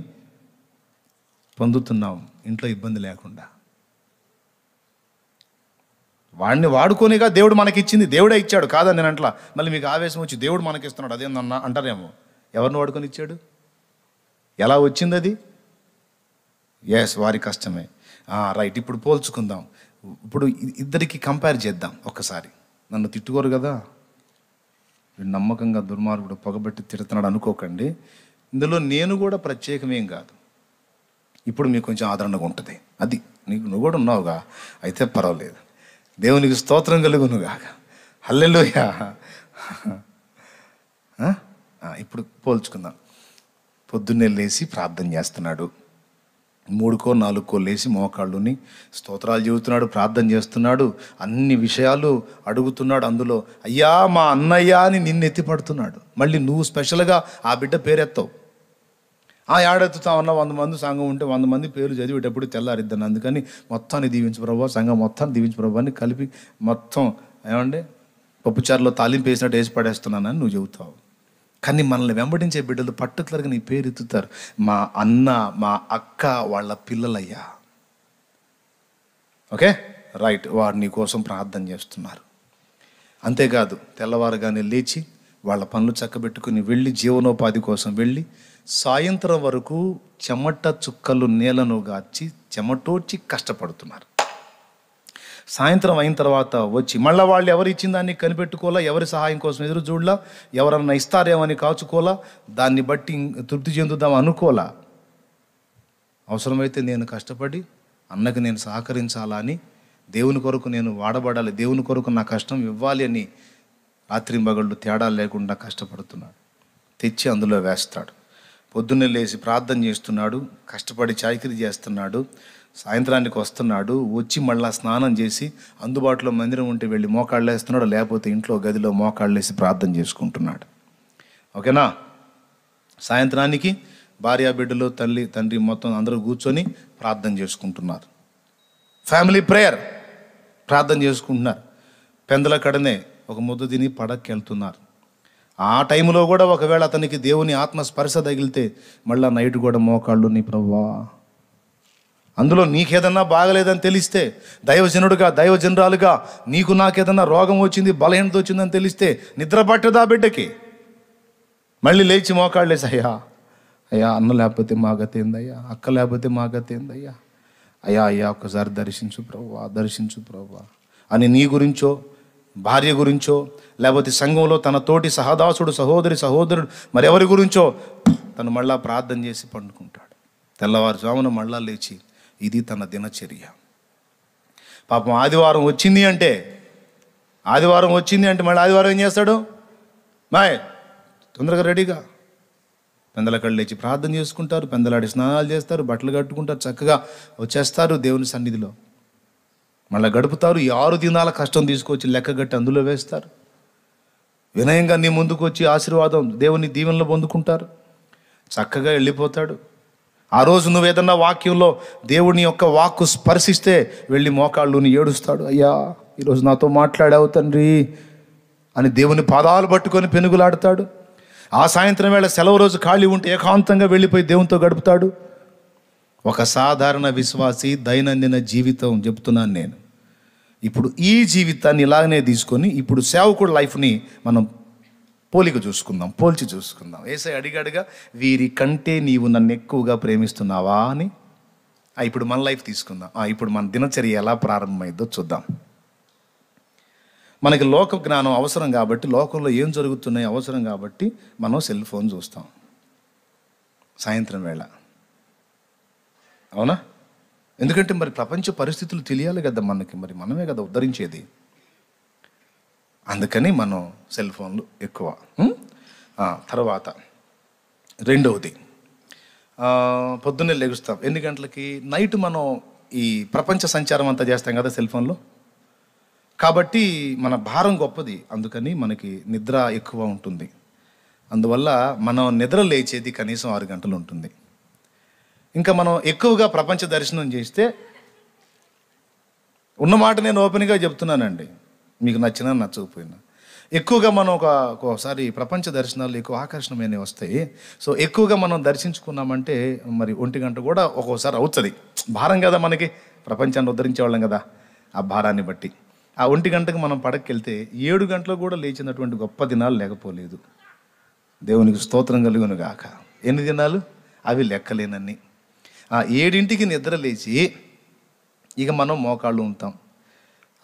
పొందుతున్నాం ఇంట్లో ఇబ్బంది లేకుండా. వాడిని వాడుకోనిగా దేవుడు మనకిచ్చింది, దేవుడే ఇచ్చాడు కాదని నేను అంటలా. మళ్ళీ మీకు ఆవేశం వచ్చి దేవుడు మనకిస్తున్నాడు అదేందన్నా అంటారేమో. ఎవరిని వాడుకొని ఇచ్చాడు? ఎలా వచ్చింది అది? ఎస్, వారి కష్టమే. రైట్. ఇప్పుడు పోల్చుకుందాం. ఇప్పుడు ఇద్దరికి కంపేర్ చేద్దాం ఒక్కసారి. నన్ను తిట్టుకోరు కదా, వీడు నమ్మకంగా దుర్మార్గుడు పొగబెట్టి తిడుతున్నాడు అనుకోకండి. ఇందులో నేను కూడా ప్రత్యేకమేం కాదు. ఇప్పుడు మీకు కొంచెం ఆదరణగా ఉంటుంది. అది నువ్వు కూడా ఉన్నావుగా, అయితే పర్వాలేదు. దేవునికి స్తోత్రం కలుగునుగాక. హల్లెలూయా. ఇప్పుడు పోల్చుకుందాం. పొద్దున్నే లేచి ప్రార్థన చేస్తున్నాడు, 3-4 లేచి మోకాళ్ళుని స్తోత్రాలు చెబుతున్నాడు, ప్రార్థన చేస్తున్నాడు, అన్ని విషయాలు అడుగుతున్నాడు. అందులో అయ్యా మా అన్నయ్య అని నిన్ను ఎత్తిపడుతున్నాడు. మళ్ళీ నువ్వు స్పెషల్గా ఆ బిడ్డ పేరెత్తావు. ఏడెత్తుతా ఉన్న 100 మంది సంఘం ఉంటే 100 మంది పేరు చదివేటప్పుడు తెల్లారిద్దాను. అందుకని మొత్తాన్ని దీవించు ప్రభావ, సంఘం మొత్తాన్ని దీవించు ప్రభావ అని కలిపి మొత్తం ఏమంటే పప్పుచారులో తాలింపు వేసినట్టు వేసి పడేస్తున్నానని నువ్వు చెబుతావు. కానీ మనల్ని వెంబడించే బిడ్డలు పర్టికులర్గా నీ పేరు ఎత్తుతారు. మా అన్న, మా అక్క, వాళ్ళ పిల్లలయ్యా. Okay right. వారు నీ కోసం ప్రార్థన చేస్తున్నారు. అంతేకాదు తెల్లవారుగానే లేచి వాళ్ళ పనులు చక్కబెట్టుకుని వెళ్ళి జీవనోపాధి కోసం వెళ్ళి సాయంత్రం వరకు చెమట చుక్కలు నేలను గార్చి చెమటోడ్చి కష్టపడుతున్నారు. సాయంత్రం అయిన తర్వాత వచ్చి మళ్ళీ వాళ్ళు ఎవరు ఇచ్చిన దాన్ని కనిపెట్టుకోవాలా, ఎవరి సహాయం కోసం ఎదురు చూడలా, ఎవరన్నా ఇస్తారేమని కాచుకోవాలా, దాన్ని బట్టి తృప్తి చెందుదాం అనుకోలా. అవసరమైతే నేను కష్టపడి అన్నకి నేను సహకరించాలా అని, దేవుని కొరకు నేను వాడబడాలి, దేవుని కొరకు నా కష్టం ఇవ్వాలి అని రాత్రింబగళ్ళు తేడా లేకుండా కష్టపడుతున్నాడు. తెచ్చి అందులో వేస్తాడు. పొద్దున్నే లేచి ప్రార్థన చేస్తున్నాడు, కష్టపడి చాకిరీ చేస్తున్నాడు, సాయంత్రానికి వస్తున్నాడు, వచ్చి మళ్ళా స్నానం చేసి అందుబాటులో మందిరం ఉంటే వెళ్ళి మోకాళ్ళు వేస్తున్నాడు, లేకపోతే ఇంట్లో గదిలో మోకాళ్ళు వేసి ప్రార్థన చేసుకుంటున్నాడు. ఓకేనా? సాయంత్రానికి భార్య బిడ్డలు తల్లి తండ్రి మొత్తం అందరూ కూర్చొని ప్రార్థన చేసుకుంటున్నారు. ఫ్యామిలీ ప్రేయర్ ప్రార్థన చేసుకుంటున్నారు. పెందల కడనే ఒక ముద్ద తిని పడకెళ్తున్నారు. ఆ టైంలో కూడా ఒకవేళ అతనికి దేవుని ఆత్మ స్పర్శ తగిలితే మళ్ళీ నైట్ కూడా మోకాళ్ళు, నీ ప్రభువా, అందులో నీకేదన్నా బాగలేదని తెలిస్తే, దైవజనుడుగా దైవజనరాలుగా నీకు నాకేదన్నా రోగం వచ్చింది, బలహీనత వచ్చిందని తెలిస్తే నిద్ర పట్టదా బిడ్డకి? మళ్ళీ లేచి మోకాళ్ళు వేసి, అయ్యా అయ్యా, అన్న లేకపోతే మా గతి ఏందయ్యా, అక్క లేకపోతే మా గతి ఏందయ్యా, అయ్యా అయ్యా ఒక్కసారి దర్శించు ప్రభువా, దర్శించు ప్రభువా అని నీ గురించో భార్య గురించో లేకపోతే సంఘంలో తన తోటి సహదాసుడు సహోదరుడు మరెవరి గురించో తను మళ్ళా ప్రార్థన చేసి పండుకుంటాడు. తెల్లవారుజామున మళ్ళా లేచి ఇది తన దినచర్య. పాపం ఆదివారం వచ్చింది అంటే మళ్ళీ ఆదివారం ఏం చేస్తాడు? మాయ్ తొందరగా రెడీగా పెందలకళ్ళు లేచి ప్రార్థన చేసుకుంటారు, పెందలాడి స్నానాలు చేస్తారు, బట్టలు కట్టుకుంటారు, చక్కగా వచ్చేస్తారు దేవుని సన్నిధిలో. మళ్ళీ గడుపుతారు. ఈ 6 దినాల కష్టం తీసుకొచ్చి లెక్కగట్టి అందులో వేస్తారు. వినయంగా నీ ముందుకు వచ్చి ఆశీర్వాదం దేవుని దీవెనలు పొందుకుంటారు. చక్కగా వెళ్ళిపోతాడు. ఆ రోజు నువ్వేదన్నా వాక్యంలో దేవుని యొక్క వాక్కు స్పర్శిస్తే వెళ్ళి మోకాళ్ళుని ఏడుస్తాడు, అయ్యా ఈరోజు నాతో మాట్లాడావు తండ్రి అని దేవుని పాదాలు పట్టుకొని పెనుగులాడతాడు. ఆ సాయంత్రం వేళ సెలవు రోజు ఖాళీ ఉంటే ఏకాంతంగా వెళ్ళిపోయి దేవునితో గడుపుతాడు. ఒక సాధారణ విశ్వాసి దైనందిన జీవితం చెప్తున్నాను నేను. ఇప్పుడు ఈ జీవితాన్ని ఇలాగనే తీసుకొని ఇప్పుడు సేవకుడు లైఫ్ని మనం పోల్చి చూసుకుందాం. యేసయ్య అడిగాడుగా, వీరి కంటే నీవు నన్ను ఎక్కువగా ప్రేమిస్తున్నావా అని. ఇప్పుడు మన లైఫ్ తీసుకుందాం. ఇప్పుడు మన దినచర్య ఎలా ప్రారంభమైందో చూద్దాం. మనకి లోక జ్ఞానం అవసరం కాబట్టి, లోకంలో ఏం జరుగుతున్నాయో అవసరం కాబట్టి మనం సెల్ ఫోన్ చూస్తాం సాయంత్రం వేళ. అవునా? ఎందుకంటే మరి ప్రపంచ పరిస్థితులు తెలియాలి కదా మనకి, మరి మనమే కదా ఉద్ధరించేది. అందుకని మనం సెల్ ఫోన్లు ఎక్కువ. తర్వాత రెండవది, పొద్దున్నే లెగుస్తాం. ఎన్ని గంటలకి? నైట్ మనం ఈ ప్రపంచ సంచారం అంతా చేస్తాం కదా సెల్ ఫోన్లో. కాబట్టి మన భారం గొప్పది, అందుకని మనకి నిద్ర ఎక్కువ ఉంటుంది. అందువల్ల మనం నిద్ర లేచేది కనీసం 6 గంటలు ఉంటుంది. ఇంకా మనం ఎక్కువగా ప్రపంచ దర్శనం చేస్తే, ఉన్నమాట నేను ఓపెన్గా చెప్తున్నానండి, మీకు నచ్చినా నచ్చకపోయినా, ఎక్కువగా మనం ఒకసారి ప్రపంచ దర్శనాలు ఎక్కువ ఆకర్షణమైనవి వస్తాయి. సో ఎక్కువగా మనం దర్శించుకున్నామంటే మరి 1 గంట కూడా ఒక్కోసారి అవుతుంది. భారం కదా మనకి, ప్రపంచాన్ని ఉద్ధరించేవాళ్ళం కదా, ఆ భారాన్ని బట్టి. ఆ 1 గంటకు మనం పడకెళ్తే 7 గంటలకు కూడా లేచినటువంటి గొప్ప దినాలు లేకపోలేదు. దేవునికి స్తోత్రం కలుగును గాక. ఎన్ని దినాలు? అవి లెక్కలేనన్ని. 7ంటికి నిద్ర లేచి ఇక మనం మోకాళ్ళు ఉంటాం.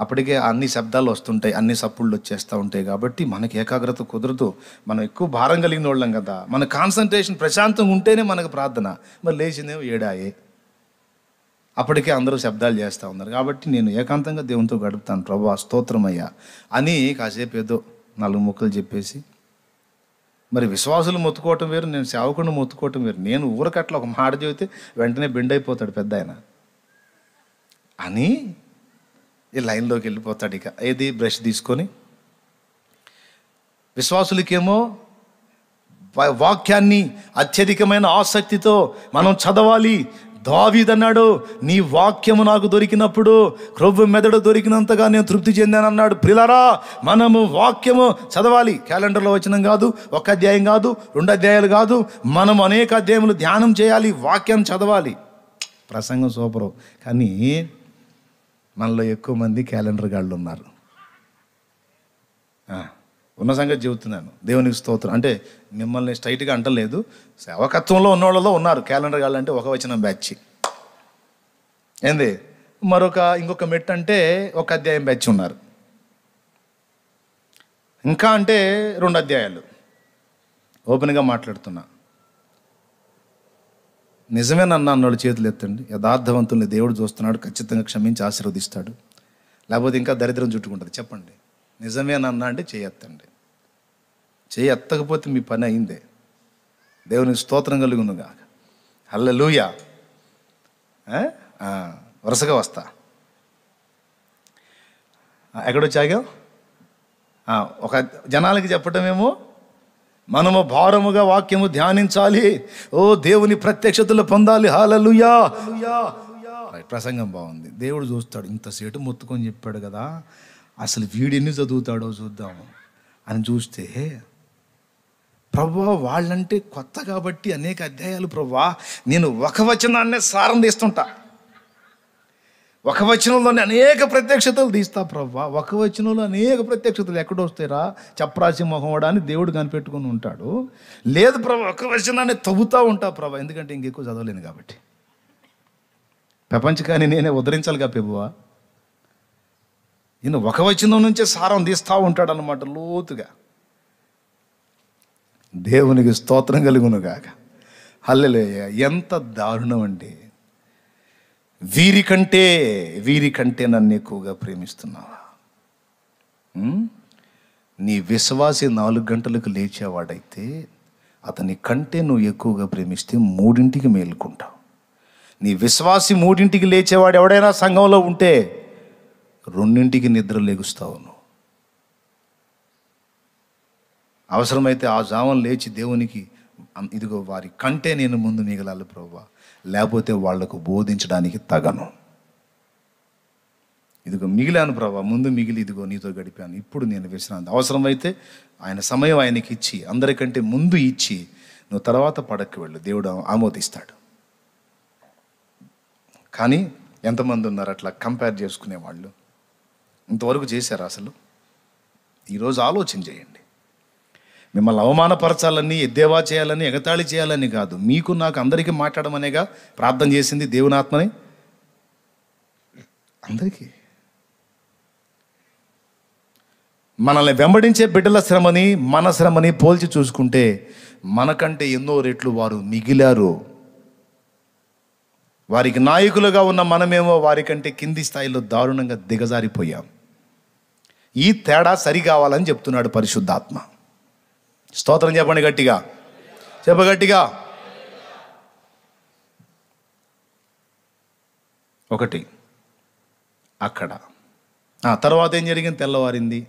అప్పటికే అన్ని శబ్దాలు వస్తుంటాయి, అన్ని సప్పుళ్ళు వచ్చేస్తూ ఉంటాయి. కాబట్టి మనకి ఏకాగ్రత కుదరదు. మనం ఎక్కువ భారం కలిగిన వాళ్ళం కదా, మన కాన్సన్ట్రేషన్ ప్రశాంతంగా ఉంటేనే మనకు ప్రార్థన. మరి లేచిందేమో 7 అప్పటికే అందరూ శబ్దాలు చేస్తూ ఉన్నారు. కాబట్టి నేను ఏకాంతంగా దేవునితో గడుపుతాను, ప్రభువా స్తోత్రమయ్యా అని కాసేపు ఏదో 4 ముక్కలు చెప్పేసి, మరి విశ్వాసులు మొత్తుకోవటం వేరు, నేను సేవకుడిని మొత్తుకోవటం వేరు. నేను ఊరకట్లా ఒక మాట చెబితే వెంటనే బెండ్ అయిపోతాడు పెద్ద ఆయన అని ఈ లైన్లోకి వెళ్ళిపోతాడు. ఇక ఏది బ్రష్ తీసుకొని. విశ్వాసులకేమో వాక్యాన్ని అత్యధికమైన ఆసక్తితో మనం చదవాలి. దావీదు అన్నాడు, నీ వాక్యము నాకు దొరికినప్పుడు క్రొవ్వు మెదడు దొరికినంతగా నేను తృప్తి చెందాను అన్నాడు. ప్రియులారా, మనము వాక్యము చదవాలి. క్యాలెండర్లో వచనం కాదు, 1 అధ్యాయం కాదు, 2 అధ్యాయాలు కాదు, మనం అనేక అధ్యాయములు ధ్యానం చేయాలి, వాక్యం చదవాలి. ప్రసంగం సూపరు, కానీ మనలో ఎక్కువ మంది క్యాలెండర్ గాళ్ళు ఉన్నారు. ఉన్న సంగతి చెబుతున్నాను, దేవునికి స్తోత్రం. అంటే మిమ్మల్ని స్ట్రైట్గా అంటలేదు, సేవకత్వంలో ఉన్నవాళ్ళలో ఉన్నారు క్యాలెండర్ గాళ్ళు. అంటే 1 వచనం బ్యాచ్ ఏంది, ఇంకొక మెట్ అంటే 1 అధ్యాయం బ్యాచ్ ఉన్నారు, ఇంకా అంటే 2 అధ్యాయాలు. ఓపెన్గా మాట్లాడుతున్నా, నిజమేనన్నా అన్నోళ్ళు చేతులు ఎత్తండి. యథార్థవంతుల్ని దేవుడు చూస్తున్నాడు, ఖచ్చితంగా క్షమించి ఆశీర్వదిస్తాడు. లేకపోతే ఇంకా దరిద్రం చుట్టుకుంటుంది. చెప్పండి, నిజమేనన్నా అంటే చేయెత్తండి. చేయెత్తకపోతే మీ పని అయిందే. దేవునికి స్తోత్రం కలుగునుగా. హల్లెలూయా. వరుసగా వస్తా. ఎక్కడొచ్చాగా ఒక జనాలకి చెప్పటమేమో మనము భారముగా వాక్యము ధ్యానించాలి, ఓ దేవుని ప్రత్యక్షతలు పొందాలి. హల్లెలూయా. ప్రసంగం బాగుంది. దేవుడు చూస్తాడు, ఇంతసేటు మొత్తుకొని చెప్పాడు కదా, అసలు వీడిని చదువుతాడో చూద్దాము అని చూస్తే, ప్రభువా వాళ్ళంటే కొత్త కాబట్టి అనేక అధ్యాయాలు ప్రభువా నేను ఒక వచనాన్నే సారం తీస్తుంటా, ఒక వచనంలోనే అనేక ప్రత్యక్షతలు తీస్తా ప్రభువా, ఒక వచనంలో అనేక ప్రత్యక్షతలు ఎక్కడొస్తాయిరా చప్రాసి మొహమడా అని దేవుడు కనిపెట్టుకుని ఉంటాడు. లేదు ప్రభా ఒక వచనాన్ని తవ్వుతూ ఉంటా ప్రభా, ఎందుకంటే ఇంకెక్కువ చదవలేను కాబట్టి. ప్రపంచకాన్ని నేనే ఉద్ధరించాలిగా ప్రభువా. ఈయన ఒక వచనం నుంచే సారం తీస్తూ ఉంటాడు అన్నమాట లోతుగా. దేవునికి స్తోత్రం కలుగునుగాక. హల్లెలూయా. ఎంత దారుణం అండి. వీరికంటే నన్ను ఎక్కువగా ప్రేమిస్తున్నావా? నీ విశ్వాసి 4 గంటలకు లేచేవాడైతే అతని కంటే నువ్వు ఎక్కువగా ప్రేమిస్తే 3ంటికి మేలుకుంటావు. నీ విశ్వాసి 3ంటికి లేచేవాడు ఎవడైనా సంఘంలో ఉంటే 2ంటికి నిద్ర లేగుస్తావు నువ్వు. అవసరమైతే ఆ జావం లేచి దేవునికి, ఇదిగో వారి కంటే నేను ముందు మిగలాలి ప్రభువా, లేకపోతే వాళ్లకు బోధించడానికి తగను. ఇదిగో మిగిలాను ప్రభా, ముందు మిగిలి ఇదిగో నీతో గడిపాను, ఇప్పుడు నేను విశ్రాంతి. అవసరమైతే ఆయన సమయం ఆయనకి ఇచ్చి, అందరికంటే ముందు ఇచ్చి నువ్వు తర్వాత పడక్కి వెళ్ళు, దేవుడు ఆమోదిస్తాడు. కానీ ఎంతమంది ఉన్నారు అట్లా కంపేర్ చేసుకునేవాళ్ళు? ఇంతవరకు చేశారు అసలు? ఈరోజు ఆలోచన చేయండి. మిమ్మల్ని అవమానపరచాలని, ఎద్దేవా చేయాలని, ఎగతాళి చేయాలని కాదు, మీకు నాకు అందరికీ మాట్లాడమనేగా ప్రార్థన చేసింది దేవుని ఆత్మని. అందరికీ మనల్ని వెంబడించే బిడ్డల శ్రమని మన శ్రమని పోల్చి చూసుకుంటే మనకంటే ఎన్నో రెట్లు వారు మిగిలారు. వారికి నాయకులుగా ఉన్న మనమేమో వారికంటే కింది స్థాయిలో దారుణంగా దిగజారిపోయాం. ఈ తేడా సరి కావాలని చెప్తున్నాడు పరిశుద్ధాత్మ. స్తోత్రం చెప్పండి గట్టిగా, చెప్పగట్టిగా. ఒకటి అక్కడ. తర్వాత ఏం జరిగింది? తెల్లవారింది,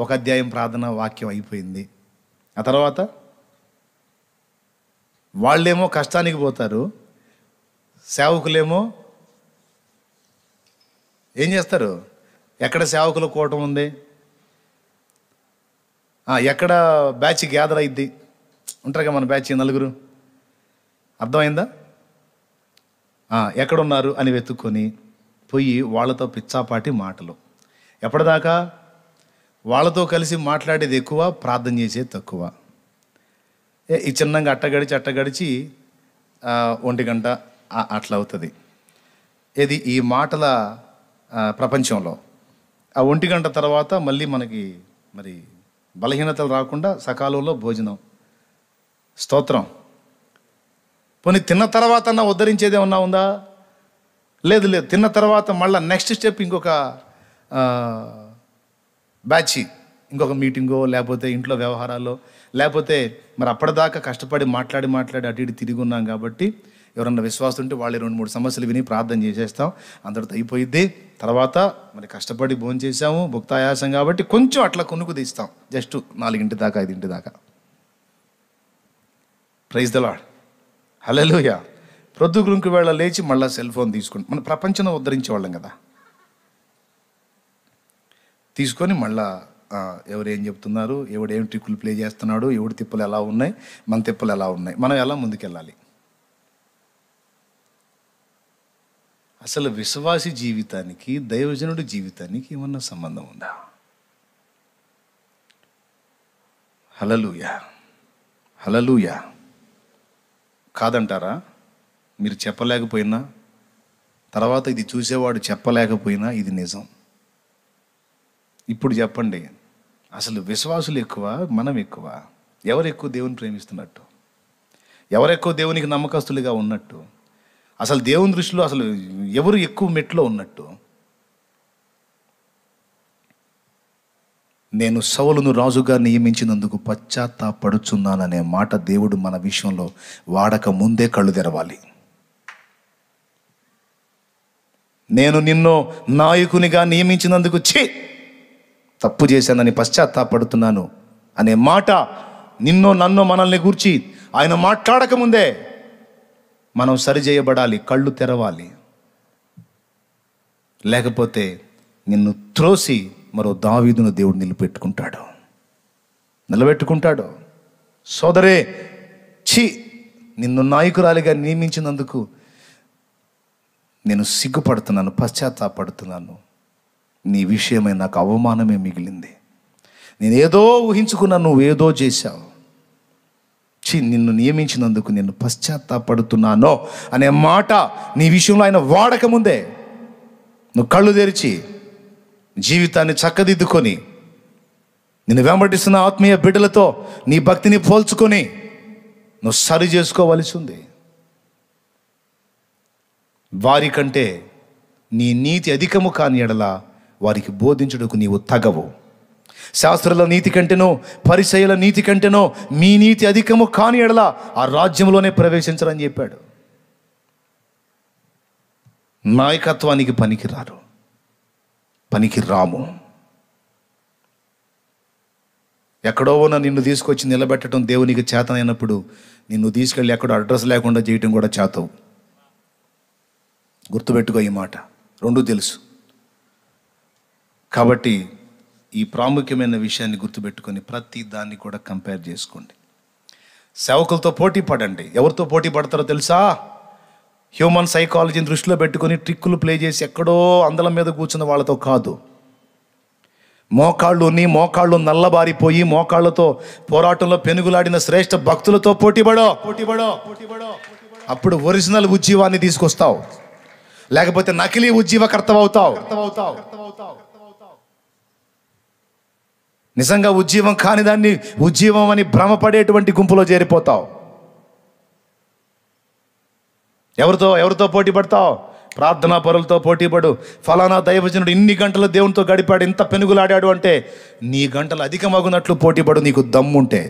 ఒక అధ్యాయం ప్రార్థన వాక్యం అయిపోయింది. ఆ తర్వాత వాళ్ళేమో కష్టానికి పోతారు, సేవకులేమో ఏం చేస్తారు? ఎక్కడ సేవకుల కూటం ఉంది, ఎక్కడ బ్యాచ్ గ్యాదర్ అయింది, ఉంటారుగా మన బ్యాచ్ 4. అర్థమైందా? ఎక్కడున్నారు అని వెతుక్కొని పోయి వాళ్ళతో పిచ్చాపాటి మాటలు. ఎప్పటిదాకా వాళ్ళతో కలిసి మాట్లాడేది ఎక్కువ, ప్రార్థన చేసేది తక్కువ. ఈ చిన్నంగా అట్టగడిచి 1 గంట అట్లా అవుతుంది. ఇది ఈ మాటల ప్రపంచంలో. ఆ 1 గంట తర్వాత మళ్ళీ మనకి మరి బలహీనతలు రాకుండా సకాలంలో భోజనం. స్తోత్రం. పోనీ తిన్న తర్వాత అన్నా ఉద్ధరించేది ఏమన్నా ఉందా? లేదు. తిన్న తర్వాత మళ్ళీ నెక్స్ట్ స్టెప్ ఇంకొక బ్యాచ్, ఇంకొక మీటింగో, లేకపోతే ఇంట్లో వ్యవహారాల్లో, లేకపోతే మరి అప్పటిదాకా కష్టపడి మాట్లాడి అటు ఇటు తిరిగి ఉన్నాం కాబట్టి ఎవరన్నా విశ్వాసం ఉంటే వాళ్ళు 2-3 సమస్యలు విని ప్రార్థన చేసేస్తాం, అందరితో అయిపోయిద్ది. తర్వాత మరి కష్టపడి భోజనం చేసాము, భుక్తాయాసం కాబట్టి కొంచెం అట్లా కొనుక్కు తీస్తాం, జస్ట్ 4 దాకా 5 దాకా. Praise the Lord. హల్లెలూయా. ప్రొద్దుగురుంకు వేళ లేచి మళ్ళీ సెల్ ఫోన్ తీసుకుంటాం. మన ప్రపంచం ఉద్ధరించేవాళ్ళం కదా, తీసుకొని మళ్ళా ఎవరు ఏం చెప్తున్నారు, ఎవడు ఏం ట్రిక్కులు ప్లే చేస్తున్నాడు, ఎవడి తిప్పలు ఎలా ఉన్నాయి, మన తిప్పలు ఎలా ఉన్నాయి, మనం ఎలా ముందుకెళ్ళాలి. అసలు విశ్వాసి జీవితానికి దైవజనుడి జీవితానికి ఏమన్నా సంబంధం ఉందా? హల్లెలూయా. హల్లెలూయా. కాదంటారా? మీరు చెప్పలేకపోయినా, తర్వాత ఇది చూసేవాడు చెప్పలేకపోయినా ఇది నిజం. ఇప్పుడు చెప్పండి, అసలు విశ్వాసులు ఎక్కువ, మనం ఎక్కువ? ఎవరు ఎక్కువ దేవుని ప్రేమిస్తున్నట్టు? ఎవరు ఎక్కువ దేవునికి నమ్మకస్తులుగా ఉన్నట్టు? అసలు దేవుని దృష్టిలో అసలు ఎవరు ఎక్కువ మెట్లో ఉన్నట్టు? నేను సౌలును రాజుగా నియమించినందుకు పశ్చాత్తాపడుచున్నాననే మాట దేవుడు మన విషయంలో వాడక ముందే కళ్ళు తెరవాలి. నేను నిన్ను నాయకునిగా నియమించినందుకు తప్పు చేశానని పశ్చాత్తాపడుతున్నాను అనే మాట నిన్నో నన్నో మనల్ని గూర్చి ఆయన మాట్లాడకముందే మనం సరిచేయబడాలి, కళ్ళు తెరవాలి. లేకపోతే నిన్ను త్రోసి మరో దావీదును దేవుడు నిలబెట్టుకుంటాడు. సోదరే, నిన్ను నాయకురాలిగా నియమించినందుకు నేను సిగ్గుపడుతున్నాను, పశ్చాత్తాపడుతున్నాను. నీ విషయమై నాకు అవమానమే మిగిలింది. నేను ఏదో ఊహించుకున్నా, నువ్వేదో చేశావు. నిన్ను నియమించినందుకు నేను పశ్చాత్తాపడుతున్నానో అనే మాట నీ విషయంలో ఆయన వాడకముందే నువ్వు కళ్ళు తెరిచి జీవితాన్ని చక్కదిద్దుకొని నిన్ను వెంబడిస్తున్న ఆత్మీయ బిడ్డలతో నీ భక్తిని పోల్చుకొని నువ్వు సరి చేసుకోవలసి ఉంది. వారికంటే నీ నీతి అధికము కాని ఎడల వారికి బోధించుటకు నీవు తగవు. శాస్త్రుల నీతి కంటేనో పరిసయ్యుల నీతి కంటేనో మీ నీతి అధికము కాని ఎడల ఆ రాజ్యంలోనే ప్రవేశించరని చెప్పాడు. నాయకత్వానికి పనికి రాము. ఎక్కడో ఉన్న నిన్ను తీసుకొచ్చి నిలబెట్టడం దేవునికి చేతనైనప్పుడు నిన్ను తీసుకెళ్ళి ఎక్కడో అడ్రస్ లేకుండా చేయటం కూడా చేతవు. గుర్తుపెట్టుకో, ఈ మాట రెండూ తెలుసు. కాబట్టి ఈ ప్రాముఖ్యమైన విషయాన్ని గుర్తుపెట్టుకొని ప్రతి దాన్ని కూడా కంపేర్ చేసుకోండి. సేవకులతో పోటీ పడండి. ఎవరితో పోటీ పడతారో తెలుసా? హ్యూమన్ సైకాలజీని దృష్టిలో పెట్టుకొని ట్రిక్కులు ప్లే చేసి ఎక్కడో అందలం మీద కూర్చున్న వాళ్ళతో కాదు. మోకాళ్ళు నల్లబారిపోయి మోకాళ్ళతో పోరాటంలో పెనుగులాడిన శ్రేష్ఠ భక్తులతో పోటీపడో. అప్పుడు ఒరిజినల్ ఉజ్జీవాన్ని తీసుకొస్తావు, లేకపోతే నకిలీ ఉజ్జీవకర్తవవుతావు. నిజంగా ఉజ్జీవం కాని దాన్ని ఉజ్జీవం అని భ్రమపడేటువంటి గుంపులో చేరిపోతావు. ఎవరితో పోటీ పడతావు? ప్రార్థనా పరులతో పోటీపడు. ఫలానా దైవజనుడు ఇన్ని గంటలు దేవునితో గడిపాడు, ఇంత పెనుగులాడాడు అంటే నీ గంటలు అధికమగునట్లు పోటీపడు. నీకు దమ్ముంటే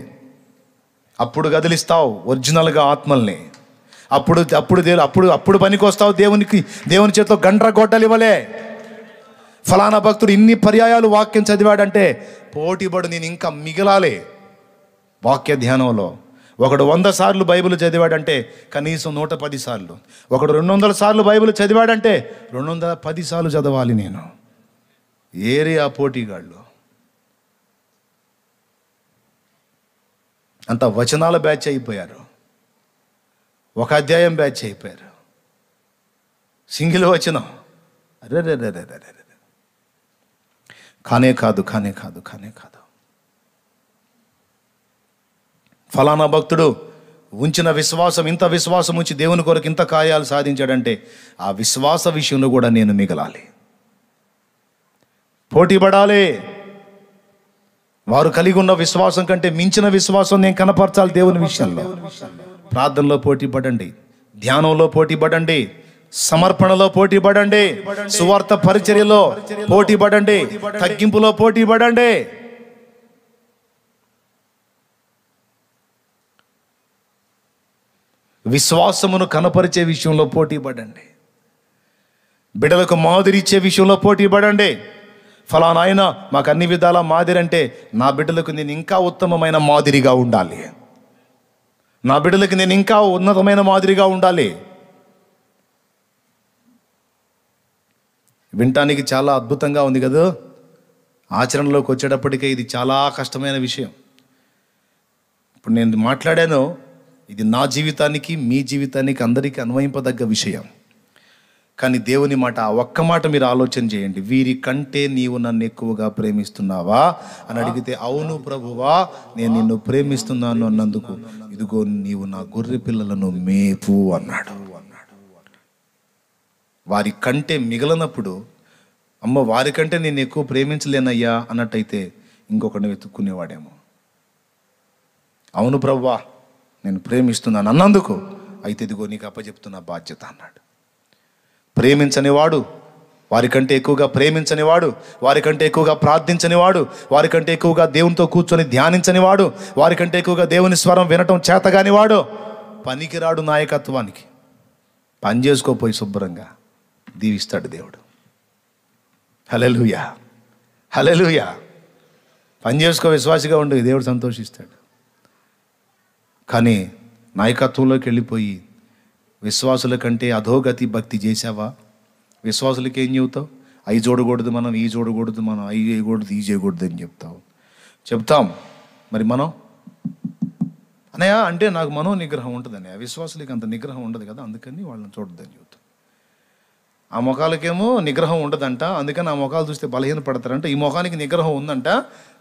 అప్పుడు కదిలిస్తావు ఒరిజినల్గా ఆత్మల్ని. అప్పుడు పనికొస్తావు దేవుని చేతిలో గండ్ర గొడ్డలు ఇవ్వలే. ఫలానా భక్తుడు ఇన్ని పర్యాయాలు వాక్యం చదివాడంటే పోటీపడు, నేను ఇంకా మిగిలాలి వాక్య ధ్యానంలో. ఒకడు 100 సార్లు బైబిల్ చదివాడంటే కనీసం 110 సార్లు. ఒకడు 200 సార్లు బైబిల్ చదివాడంటే 210 సార్లు చదవాలి నేను. ఆ పోటీగాళ్ళు అంత వచనాల బ్యాచ్ అయిపోయారు, ఒక అధ్యాయం బ్యాచ్ అయిపోయారు, సింగిల్ వచనం. అరే కానే కాదు. ఫలానా భక్తుడు ఉంచిన విశ్వాసం, ఇంత విశ్వాసం ఉంచి దేవుని కొరకు ఇంత కార్యాలు సాధించాడంటే ఆ విశ్వాస విషయంలో కూడా నేను మిగలాలి, పోటీ పడాలి. వారు కలిగి ఉన్న విశ్వాసం కంటే మించిన విశ్వాసం నేను కనపరచాలి దేవుని విషయంలో. ప్రార్థనలో పోటీ పడండి, ధ్యానంలో పోటీ పడండి, సమర్పణలో పోటీ పడండి, సువార్త పరిచర్యలో పోటీ పడండి, తగ్గింపులో పోటీ పడండి. విశ్వాసమును కనపరిచే విషయంలో పోటీ పడండి, బిడ్డలకు మాదిరి ఇచ్చే విషయంలో పోటీ పడండి. ఫలానా ఆయన మాకు అన్ని విధాల మాదిరి అంటే నా బిడ్డలకు నేను ఇంకా ఉత్తమమైన మాదిరిగా ఉండాలి, నా బిడ్డలకు నేను ఇంకా ఉన్నతమైన మాదిరిగా ఉండాలి. వినటానికి చాలా అద్భుతంగా ఉంది కదా, ఆచరణలోకి వచ్చేటప్పటికే ఇది చాలా కష్టమైన విషయం. ఇప్పుడు నేను మాట్లాడాను, ఇది నా జీవితానికి మీ జీవితానికి అందరికీ అన్వయింపదగ్గ విషయం. కానీ దేవుని మాట, ఆ ఒక్క మాట మీరు ఆలోచన చేయండి. వీరి కంటే నీవు నన్ను ఎక్కువగా ప్రేమిస్తున్నావా అని అడిగితే అవును ప్రభువా నేను నిన్ను ప్రేమిస్తున్నాను అన్నందుకు ఇదిగో నీవు నా గొర్రె పిల్లలను మేపు అన్నాడు. వారి కంటే మిగలనప్పుడు అమ్మ వారికంటే నేను ఎక్కువ ప్రేమించలేనయ్యా అన్నట్టయితే ఇంకొకరిని వెతుక్కునేవాడేమో. అవును ప్రభువా నేను ప్రేమిస్తున్నాను అన్నందుకు అయితే ఇదిగో నీకు అప్పచెప్తున్న బాధ్యత అన్నాడు. ప్రేమించనివాడు వారికంటే ఎక్కువగా ప్రేమించని వాడు, వారికంటే ఎక్కువగా ప్రార్థించని వాడు, వారికంటే ఎక్కువగా దేవునితో కూర్చొని ధ్యానించని వాడు, వారికంటే ఎక్కువగా దేవుని స్వరం వినటం చేతగాని వాడు పనికిరాడు నాయకత్వానికి. పని చేసుకోపోయి శుభ్రంగా దీవిస్తాడు దేవుడు. హల్లెలూయా, హల్లెలూయా. పని చేసుకో, విశ్వాసిగా ఉండు, దేవుడు సంతోషిస్తాడు. కానీ నాయకత్వంలోకి వెళ్ళిపోయి విశ్వాసుల కంటే అధోగతి భక్తి చేసావా? విశ్వాసులకి ఏం చెబుతావు? అవి చూడకూడదు మనం, ఈ చూడకూడదు మనం, అవి చేయకూడదు, ఈ చేయకూడదు అని చెప్తాం. మరి మనం అనయ్య అంటే నాకు మనో నిగ్రహం ఉంటుందని, విశ్వాసులకి అంత నిగ్రహం ఉండదు కదా, అందుకని వాళ్ళని చూడొద్దని చెబుతాం. ఆ ముఖాలకేమో నిగ్రహం ఉండదంట, అందుకని ఆ ముఖాలు చూస్తే బలహీన పడతారంట. ఈ ముఖానికి నిగ్రహం ఉందంట,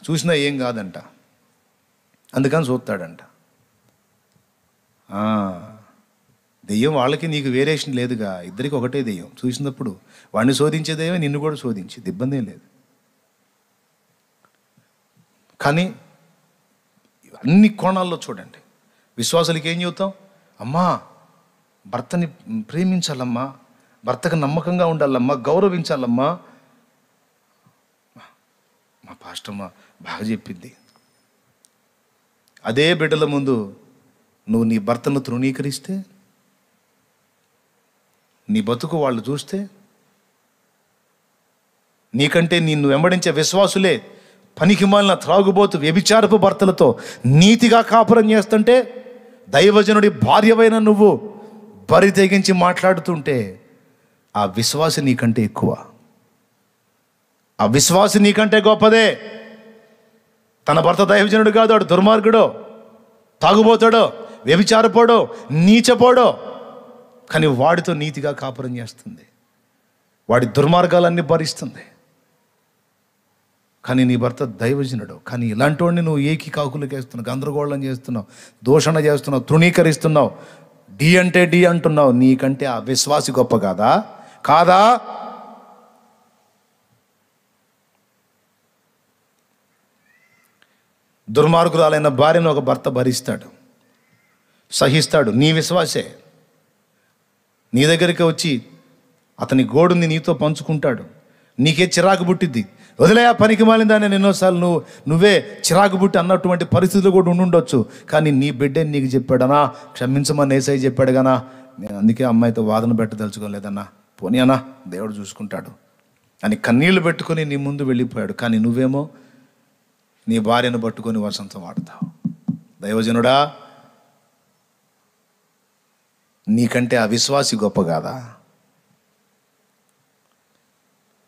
చూసినా ఏం కాదంట, అందుకని చూస్తాడంట. దెయ్యం వాళ్ళకి నీకు వేరియేషన్ లేదుగా, ఇద్దరికి ఒకటే దెయ్యం. చూసినప్పుడు వాడిని శోధించే దెయ్యం నిన్ను కూడా శోధించేది, ఇబ్బంది ఏం లేదు. కానీ అన్ని కోణాల్లో చూడండి. విశ్వాసులకి ఏం చెబుతాం? అమ్మా భర్తని ప్రేమించాలమ్మా, భర్తకు నమ్మకంగా ఉండాలమ్మా, గౌరవించాలమ్మా. మా పాస్టమ్మ బాగా చెప్పింది. అదే బిడ్డల ముందు నువ్వు నీ భర్తను తృణీకరిస్తే, నీ బతుకు వాళ్ళు చూస్తే, నీకంటే నిన్ను వెంబడించే విశ్వాసులే పనికి మాలిన త్రాగుబోతు వ్యభిచారపు భర్తలతో నీతిగా కాపురం చేస్తుంటే, దైవజనుడి భార్యవైన నువ్వు బరి తెగించి మాట్లాడుతుంటే, ఆ విశ్వాసి నీకంటే ఎక్కువ, ఆ విశ్వాసి నీకంటే గొప్పదే. తన భర్త దైవజనుడు కాదు, వాడు దుర్మార్గుడో, తాగుబోతాడో, వ్యభిచారపోడో, నీచపోడో, కానీ వాడితో నీతిగా కాపురం చేస్తుంది, వాడి దుర్మార్గాలన్నీ భరిస్తుంది. కానీ నీ భర్త దైవజనుడు, కానీ ఇలాంటి వాడిని నువ్వు ఏకి కాకులకి వేస్తున్నావు, గందరగోళం చేస్తున్నావు, దూషణ చేస్తున్నావు, తృణీకరిస్తున్నావు, డి అంటే డి అంటున్నావు. నీకంటే ఆ విశ్వాసి గొప్ప కాదా? దుర్మార్గురాలైన భార్యను ఒక భర్త భరిస్తాడు, సహిస్తాడు. నీ విశ్వాసే నీ దగ్గరికి వచ్చి అతని గోడుని నీతో పంచుకుంటాడు. నీకే చిరాకు పుట్టిద్ది, వదిలే ఆ పనికి మాలిందాన్ని ఎన్నోసార్లు నువ్వే చిరాకు పుట్టి అన్నటువంటి పరిస్థితులు కూడా ఉండుండొచ్చు. కానీ నీ బిడ్డే నీకు చెప్పాడనా, క్షమించమని యేసయ్య చెప్పాడు గానా, నేను అందుకే అమ్మాయితో వాదన పెట్టదలుచుకోలేదన్నా, పోనీ అన్నా దేవుడు చూసుకుంటాడు అని కన్నీళ్లు పెట్టుకొని నీ ముందు వెళ్ళిపోయాడు. కానీ నువ్వేమో నీ భార్యను పట్టుకొని వసంతం ఆడతావు. దైవజనుడా, నీకంటే ఆ విశ్వాసి గొప్ప కాదా?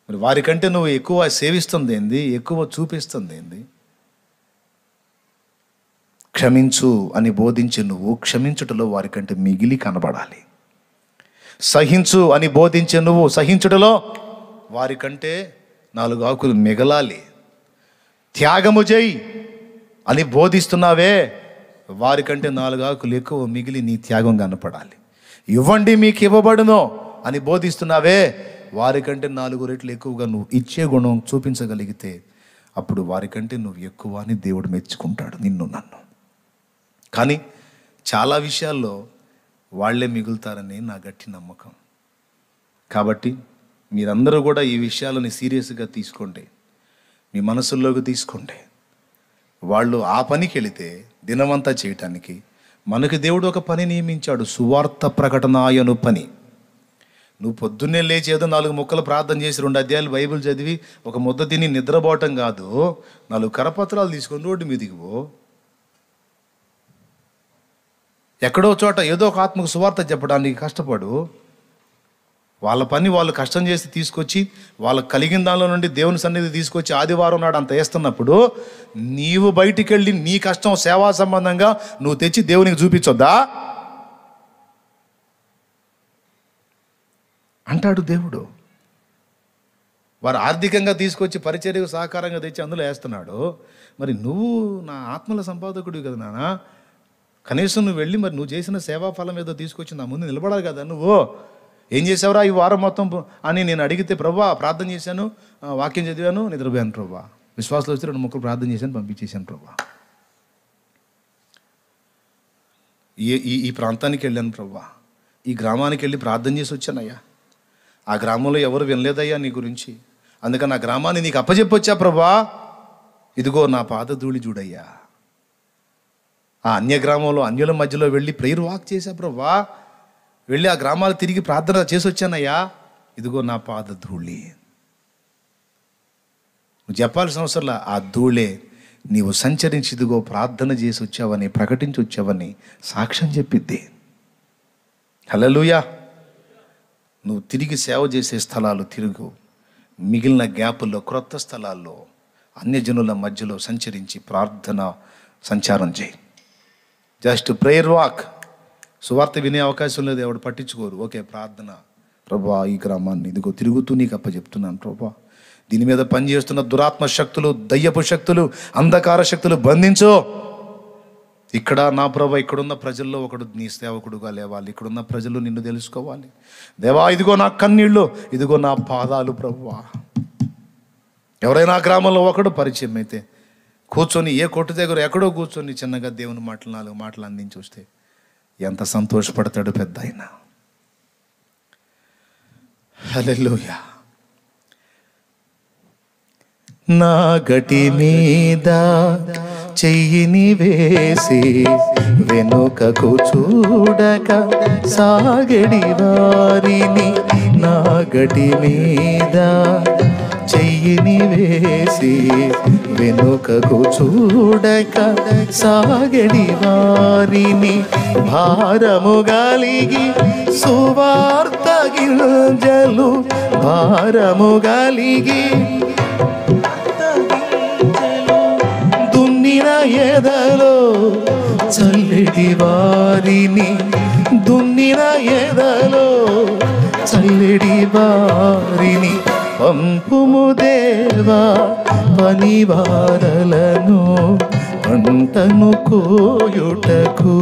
మరి వారికంటే నువ్వు ఎక్కువ సేవిస్తుంది ఏంది, ఎక్కువ చూపిస్తుంది ఏంది? క్షమించు అని బోధించి నువ్వు క్షమించుటలో వారికంటే మిగిలి కనబడాలి. సహించు అని బోధించే నువ్వు సహించుటలో వారికంటే 4 ఆకులు మిగలాలి. త్యాగము చేయి అని బోధిస్తున్నావే, వారికంటే 4 ఆకులు ఎక్కువ మిగిలి నీ త్యాగం కనపడాలి. ఇవ్వండి మీకు ఇవ్వబడును అని బోధిస్తున్నావే, వారికంటే 4 రెట్లు ఎక్కువగా నువ్వు ఇచ్చే గుణం చూపించగలిగితే అప్పుడు వారికంటే నువ్వు ఎక్కువ అని దేవుడు మెచ్చుకుంటాడు నిన్ను, నన్ను. కానీ చాలా విషయాల్లో వాళ్ళే మిగులుతారని నా గట్టి నమ్మకం. కాబట్టి మీరందరూ కూడా ఈ విషయాలని సీరియస్గా తీసుకోండి, మీ మనసుల్లోకి తీసుకోండి. వాళ్ళు ఆ పనికి వెళితే దినమంతా చేయటానికి మనకి దేవుడు ఒక పని నియమించాడు, సువార్త ప్రకటనాయను పని. నువ్వు పొద్దున్నే లేచి ఏదో 4 ముక్కలు ప్రార్థన చేసి 2 అధ్యాయాలు బైబిల్ చదివి ఒక ముద్ద తిని నిద్రపోవటం కాదు. 4 కరపత్రాలు తీసుకొని రోడ్డు మీదికి పో. ఎక్కడో చోట ఏదో ఒక ఆత్మకు సువార్త చెప్పడానికి కష్టపడు. వాళ్ళ పని వాళ్ళు కష్టం చేసి తీసుకొచ్చి వాళ్ళకి కలిగిన దానిలో నుండి దేవుని సన్నిధి తీసుకొచ్చి ఆదివారం నాడు అంత వేస్తున్నప్పుడు నీవు బయటికి వెళ్ళి నీ కష్టం సేవా సంబంధంగా నువ్వు తెచ్చి దేవునికి చూపించొద్దా అంటాడు దేవుడు. వారు ఆర్థికంగా తీసుకొచ్చి పరిచర్యకు సహకారంగా తెచ్చి అందులో వేస్తున్నాడు. మరి నువ్వు నా ఆత్మల సంపాదకుడు కదా నాన్న, కనీసం నువ్వు వెళ్ళి మరి నువ్వు చేసిన సేవా ఫలం ఏదో తీసుకొచ్చి నా ముందు నిలబడాలి కదా. నువ్వు ఏం చేసావురా ఈ వారం మొత్తం అని నేను అడిగితే, ప్రభువా ప్రార్థన చేశాను, వాక్యం చదివాను, నిద్రపోయాను ప్రభువా, విశ్వాసాలు వచ్చి 2 ముక్కలు ప్రార్థన చేశాను, పంపించేశాను ప్రభువా, ఈ ప్రాంతానికి వెళ్ళాను ప్రభువా, ఈ గ్రామానికి వెళ్ళి ప్రార్థన చేసి వచ్చానయ్యా, ఆ గ్రామంలో ఎవరు వినలేదయ్యా నీ గురించి, అందుకని ఆ గ్రామాన్ని నీకు అప్పచెప్పొచ్చా ప్రభా, ఇదిగో నా పాదధూళి చూడయ్యా. ఆ అన్య గ్రామంలో అన్యుల మధ్యలో వెళ్ళి ప్రేయర్ వాక్ చేశా ప్రభా, వెళ్ళి ఆ గ్రామాలు తిరిగి ప్రార్థన చేసి వచ్చానయ్యా, ఇదిగో నా పాదధూళి. నువ్వు చెప్పాల్సిన అవసరంలా, ఆ ధూళే నీవు సంచరించి ఇదిగో ప్రార్థన చేసి వచ్చావని, ప్రకటించి వచ్చావని సాక్ష్యం చెప్పిద్ది. హల్లెలూయా. నువ్వు తిరిగి సేవ చేసే స్థలాలు తిరుగు, మిగిలిన గ్యాపుల్లో క్రొత్త స్థలాల్లో అన్యజనుల మధ్యలో సంచరించి ప్రార్థన సంచారం చేయి. Just prayer walk. సువార్త వినే అవకాశం లేదు, ఎవడు పట్టించుకోరు. ఓకే ప్రార్థన, ప్రభా ఈ గ్రామాన్ని ఇదిగో తిరుగుతూ నీకు అప్పచెప్తున్నాను ప్రభా, దీని మీద పనిచేస్తున్న దురాత్మ శక్తులు, దయ్యపు శక్తులు, అంధకార శక్తులు బంధించో. ఇక్కడ నా ప్రభా ఇక్కడున్న ప్రజల్లో ఒకడు నీ సేవకుడుగా లేవాలి, ఇక్కడున్న ప్రజలు నిన్ను తెలుసుకోవాలి. దేవా ఇదిగో నా కన్నీళ్ళు, ఇదిగో నా పాదాలు ప్రభువా. ఎవరైనా గ్రామంలో ఒకడు పరిచయం అయితే కూర్చొని ఏ కొట్టు దగ్గర ఎక్కడో కూర్చొని చిన్నగా దేవుని మాటలు 4 మాటలు అందించి వస్తే ఎంత సంతోషపడతాడు పెద్ద ఆయన. హల్లెలూయా. నా గటి మీద చెయ్యిని వేసి వెనుకకు చూడక సాగడి వారిని, నా గటి మీద చెయ్యిని వేసి వెనుకకు చూడక సాగడి వారిని, భారము కలిగి సువార్త గింజలు, భారము కలిగి దున్నిన ఎదలో చల్లెడి వారిని, దున్నిన ఎదలో చల్లెడి వారిని, పంపుము దేవా పనివారలను పంటను కోయుటకు.